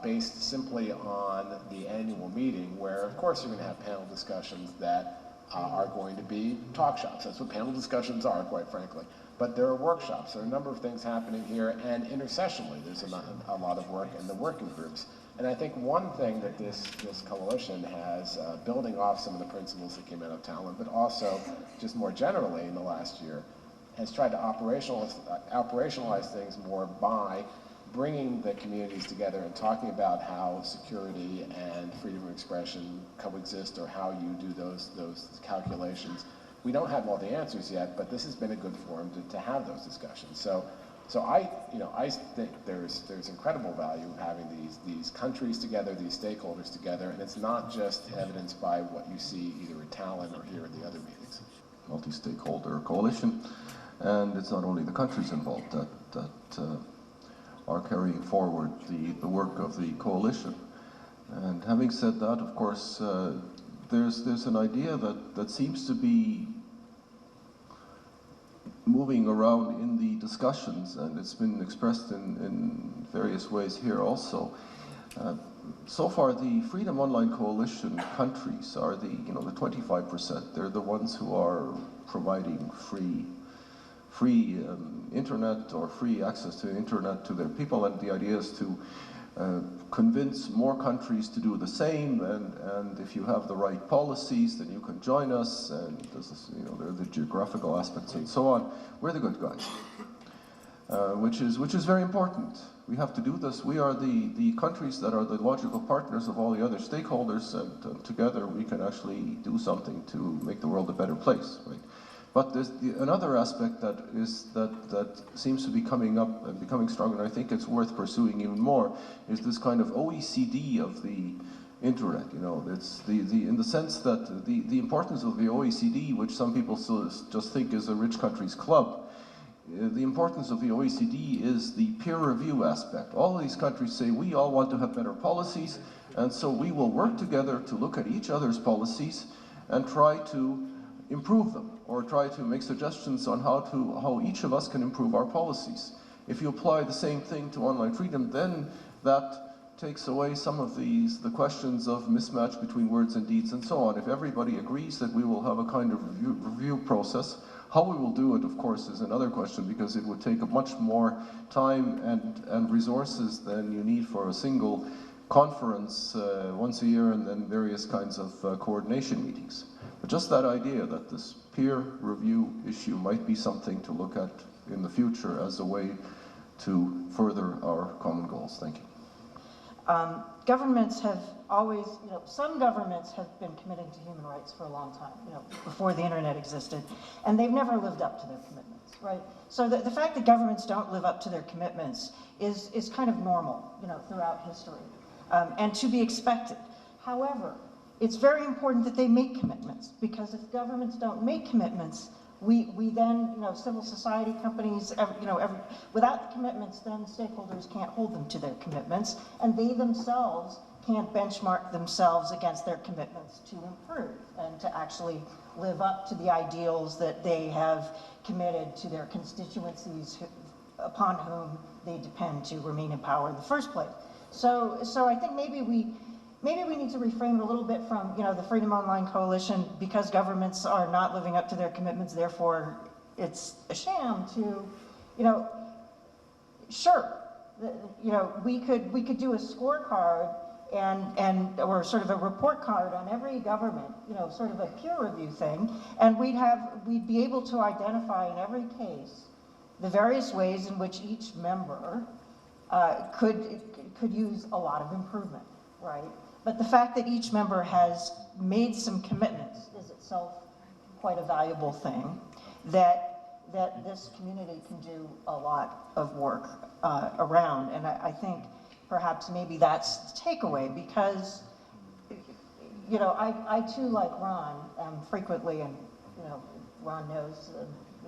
E: based simply on the annual meeting, where of course you're going to have panel discussions that are going to be talk shops. That's what panel discussions are, quite frankly. But there are workshops, there are a number of things happening here, and intercessionally there's a lot of work in the working groups. And I think one thing that this coalition has, building off some of the principles that came out of Tallinn, but also just more generally in the last year, has tried to operationalize things more by bringing the communities together and talking about how security and freedom of expression coexist, or how you do those calculations. We don't have all the answers yet, but this has been a good forum to have those discussions. So I think there's incredible value in having these countries together, these stakeholders together, and it's not just evidenced by what you see either at Tallinn or here at the other meetings.
F: Multi-stakeholder coalition, and it's not only the countries involved that are carrying forward the work of the coalition. And having said that, of course, there's an idea that seems to be moving around in the discussions, and it's been expressed in various ways here also. So far, the Freedom Online Coalition countries are the 25%. They're the ones who are providing free internet or free access to internet to their people, and the idea is to convince more countries to do the same, and if you have the right policies, then you can join us, and this is, there are the geographical aspects and so on. We're the good guys, which is very important. We have to do this. We are the countries that are the logical partners of all the other stakeholders, and together we can actually do something to make the world a better place, right? But there's another aspect that seems to be coming up and becoming stronger, and I think it's worth pursuing even more, is this kind of OECD of the internet. It's in the sense that the importance of the OECD, which some people still just think is a rich countries club, the importance of the OECD is the peer review aspect. All of these countries say we all want to have better policies, and so we will work together to look at each other's policies and try to improve them, or try to make suggestions on how each of us can improve our policies. If you apply the same thing to online freedom, then that takes away some of the questions of mismatch between words and deeds and so on. If everybody agrees that we will have a kind of review process, how we will do it, of course, is another question, because it would take much more time and resources than you need for a single conference once a year, and then various kinds of coordination meetings. But just that idea that this peer review issue might be something to look at in the future as a way to further our common goals. Thank you.
C: Governments have always, some governments have been committing to human rights for a long time, before the internet existed, and they've never lived up to their commitments, right? So the fact that governments don't live up to their commitments is kind of normal, throughout history, and to be expected. However, it's very important that they make commitments, because if governments don't make commitments, we then, civil society companies, without the commitments, then stakeholders can't hold them to their commitments, and they themselves can't benchmark themselves against their commitments to improve and to actually live up to the ideals that they have committed to their constituencies upon whom they depend to remain in power in the first place. So I think maybe we need to reframe it a little bit from, the Freedom Online Coalition, because governments are not living up to their commitments, therefore it's a sham, to, sure, we could do a scorecard or sort of a report card on every government, sort of a peer review thing, and we'd be able to identify in every case the various ways in which each member could use a lot of improvement, right? But the fact that each member has made some commitments is itself quite a valuable thing, that this community can do a lot of work around. And I think perhaps maybe that's the takeaway, because, I too, like Ron, frequently, and, Ron knows,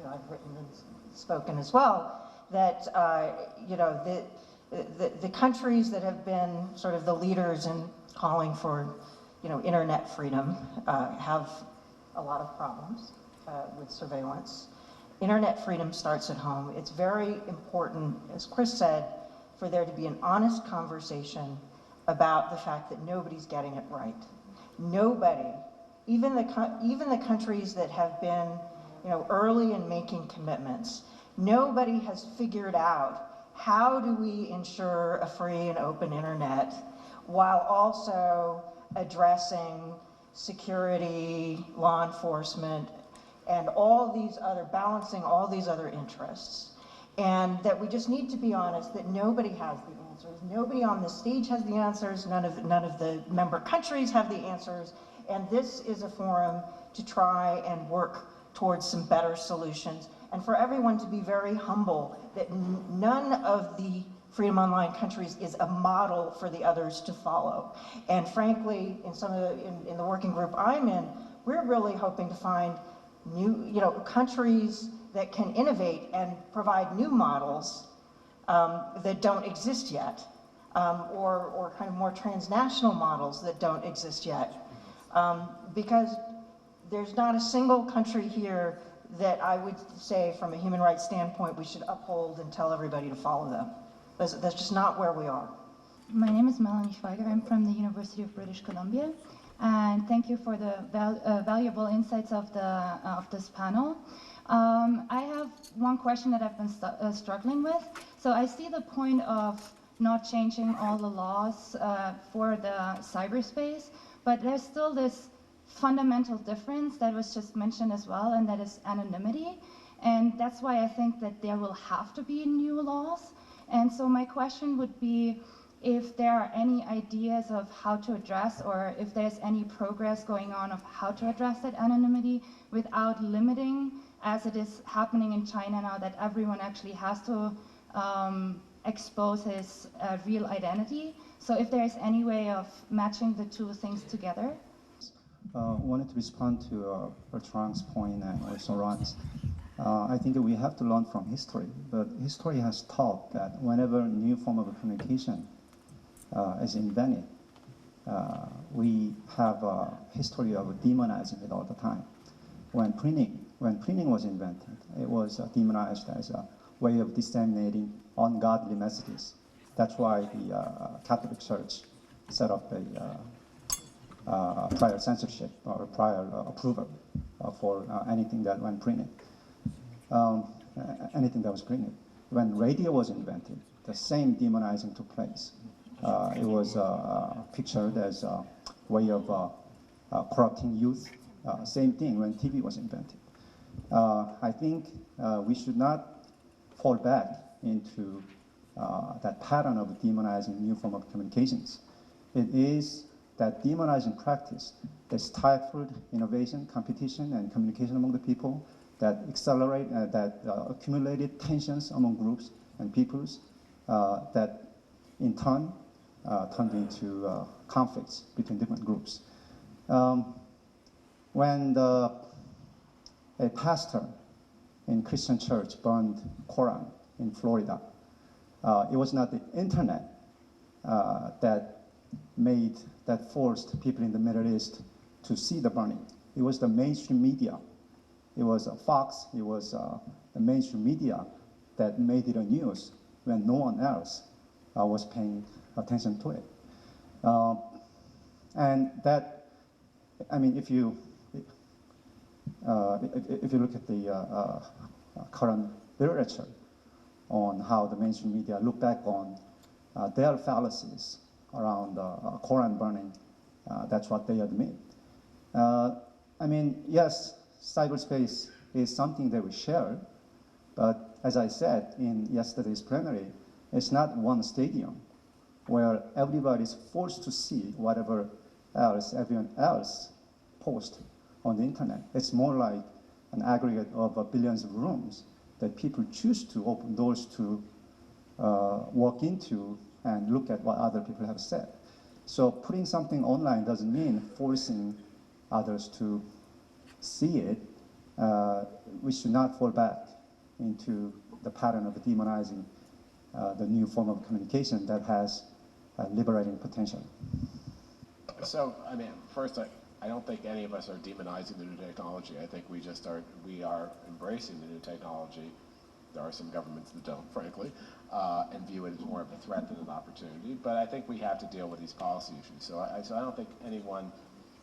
C: I've written and spoken as well, that, the countries that have been sort of the leaders in calling for, internet freedom have a lot of problems with surveillance. Internet freedom starts at home. It's very important, as Chris said, for there to be an honest conversation about the fact that nobody's getting it right. Nobody, even the countries that have been, early in making commitments, nobody has figured out how do we ensure a free and open internet while also addressing security, law enforcement, and balancing all these other interests. And that we just need to be honest that nobody has the answers. Nobody on the stage has the answers. None of the member countries have the answers. And this is a forum to try and work towards some better solutions, and for everyone to be very humble that none of the Freedom Online countries is a model for the others to follow. And frankly, in the working group I'm in, we're really hoping to find new, countries that can innovate and provide new models that don't exist yet, or kind of more transnational models that don't exist yet. Because there's not a single country here that I would say, from a human rights standpoint, we should uphold and tell everybody to follow them. That's just not where we are.
H: My name is Melanie Schweiger. I'm from the University of British Columbia, and thank you for the valuable insights of this panel. I have one question that I've been struggling with. So I see the point of not changing all the laws for the cyberspace, but there's still this fundamental difference that was just mentioned as well, and that is anonymity. And that's why I think that there will have to be new laws. And so my question would be if there are any ideas of how to address, or if there's any progress going on of how to address that anonymity without limiting, as it is happening in China now, that everyone actually has to expose his real identity. So if there's any way of matching the two things together.
I: Wanted to respond to Bertrand's point and also Ron's. I think we have to learn from history, but history has taught that whenever a new form of communication is invented, we have a history of demonizing it all the time. When printing was invented, it was demonized as a way of disseminating ungodly messages. That's why the Catholic Church set up a prior censorship or prior approval for anything that went printed, anything that was printed. When radio was invented, the same demonizing took place. It was pictured as a way of corrupting youth. Same thing when TV was invented. I think we should not fall back into that pattern of demonizing new form of communications. It is that demonizing practice that stifled innovation, competition, and communication among the people, that accumulated tensions among groups and peoples, that in turn turned into conflicts between different groups. When a pastor in Christian church burned Quran in Florida, it was not the internet that forced people in the Middle East to see the burning. It was the mainstream media. It was Fox, it was the mainstream media that made it a news when no one else was paying attention to it. And that, I mean, if you look at the current literature on how the mainstream media look back on their fallacies around Quran burning, that's what they admit. I mean, yes, cyberspace is something that we share, but as I said in yesterday's plenary, it's not one stadium where everybody is forced to see whatever else everyone else posts on the internet. It's more like an aggregate of billions of rooms that people choose to open doors to walk into and look at what other people have said. So putting something online doesn't mean forcing others to see it. We should not fall back into the pattern of demonizing the new form of communication that has liberating potential.
E: So, I mean, first, I don't think any of us are demonizing the new technology. I think we are embracing the new technology. There are some governments that don't, frankly, and view it as more of a threat than an opportunity. But I think we have to deal with these policy issues. So I don't think anyone,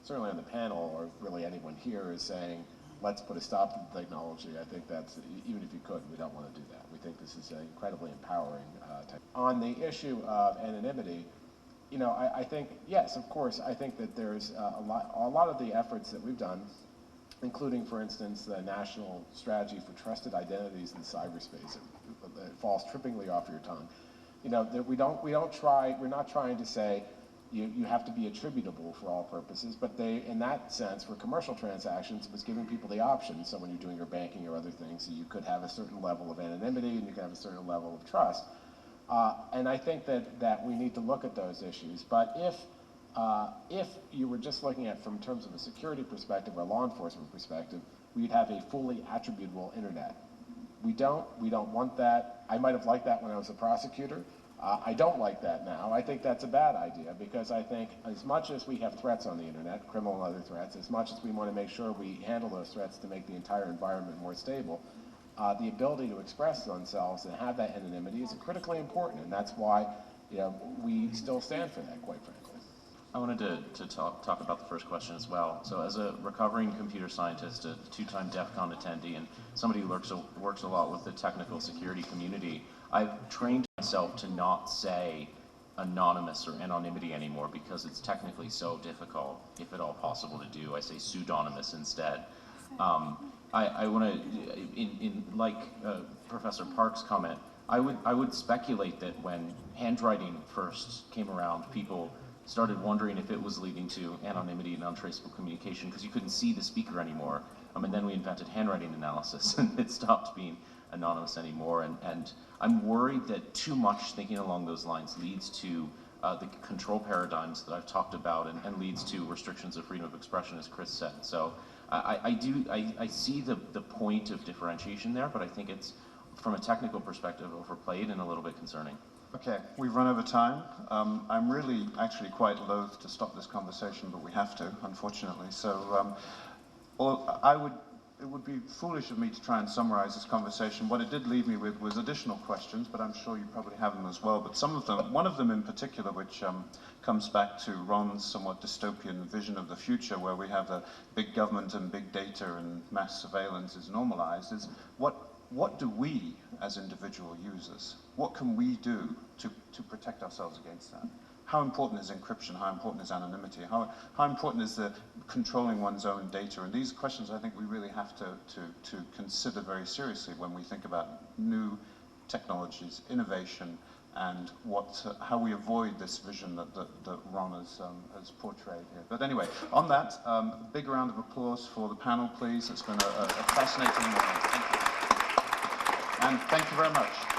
E: certainly on the panel, or really anyone here, is saying, let's put a stop to the technology. I think that's, even if you could, we don't want to do that. We think this is an incredibly empowering tech. On the issue of anonymity, you know, I think, yes, of course, I think that there's a lot of the efforts that we've done, including, for instance, the National Strategy for Trusted Identities in Cyberspace. It falls trippingly off your tongue. You know, that we're not trying to say you have to be attributable for all purposes, but in that sense, for commercial transactions, it was giving people the option. So when you're doing your banking or other things, you could have a certain level of anonymity and you could have a certain level of trust. And I think that we need to look at those issues. But if you were just looking at from terms of a security perspective or a law enforcement perspective, we'd have a fully attributable internet. We don't want that. I might have liked that when I was a prosecutor. I don't like that now. I think that's a bad idea because I think as much as we have threats on the internet, criminal and other threats, as much as we want to make sure we handle those threats to make the entire environment more stable, the ability to express themselves and have that anonymity is critically important, and that's why, you know, we still stand for that, quite frankly.
B: I wanted to talk about the first question as well. So as a recovering computer scientist, a two-time DEF CON attendee, and somebody who works a lot with the technical security community, I've trained myself to not say anonymous or anonymity anymore because it's technically so difficult, if at all possible to do. I say pseudonymous instead. I want to, like Professor Park's comment, I would speculate that when handwriting first came around, people started wondering if it was leading to anonymity and untraceable communication because you couldn't see the speaker anymore. And then we invented handwriting analysis and it stopped being anonymous anymore. And I'm worried that too much thinking along those lines leads to the control paradigms that I've talked about and leads to restrictions of freedom of expression, as Chris said. So I see the point of differentiation there, but I think it's, from a technical perspective, overplayed and a little bit concerning.
G: Okay, we've run over time. I'm really actually quite loath to stop this conversation, but we have to, unfortunately. So it would be foolish of me to try and summarize this conversation. What it did leave me with was additional questions, but I'm sure you probably have them as well. But some of them, one of them in particular, which comes back to Ron's somewhat dystopian vision of the future, where we have a big government and big data and mass surveillance is normalized, is what do we as individual users, what can we do to protect ourselves against that? How important is encryption? How important is anonymity? How important is the controlling one's own data? And these questions I think we really have to consider very seriously when we think about new technologies, innovation, and how we avoid this vision that Ron has portrayed here. But anyway, on that, big round of applause for the panel, please. It's been a fascinating morning. Thank you. And thank you very much.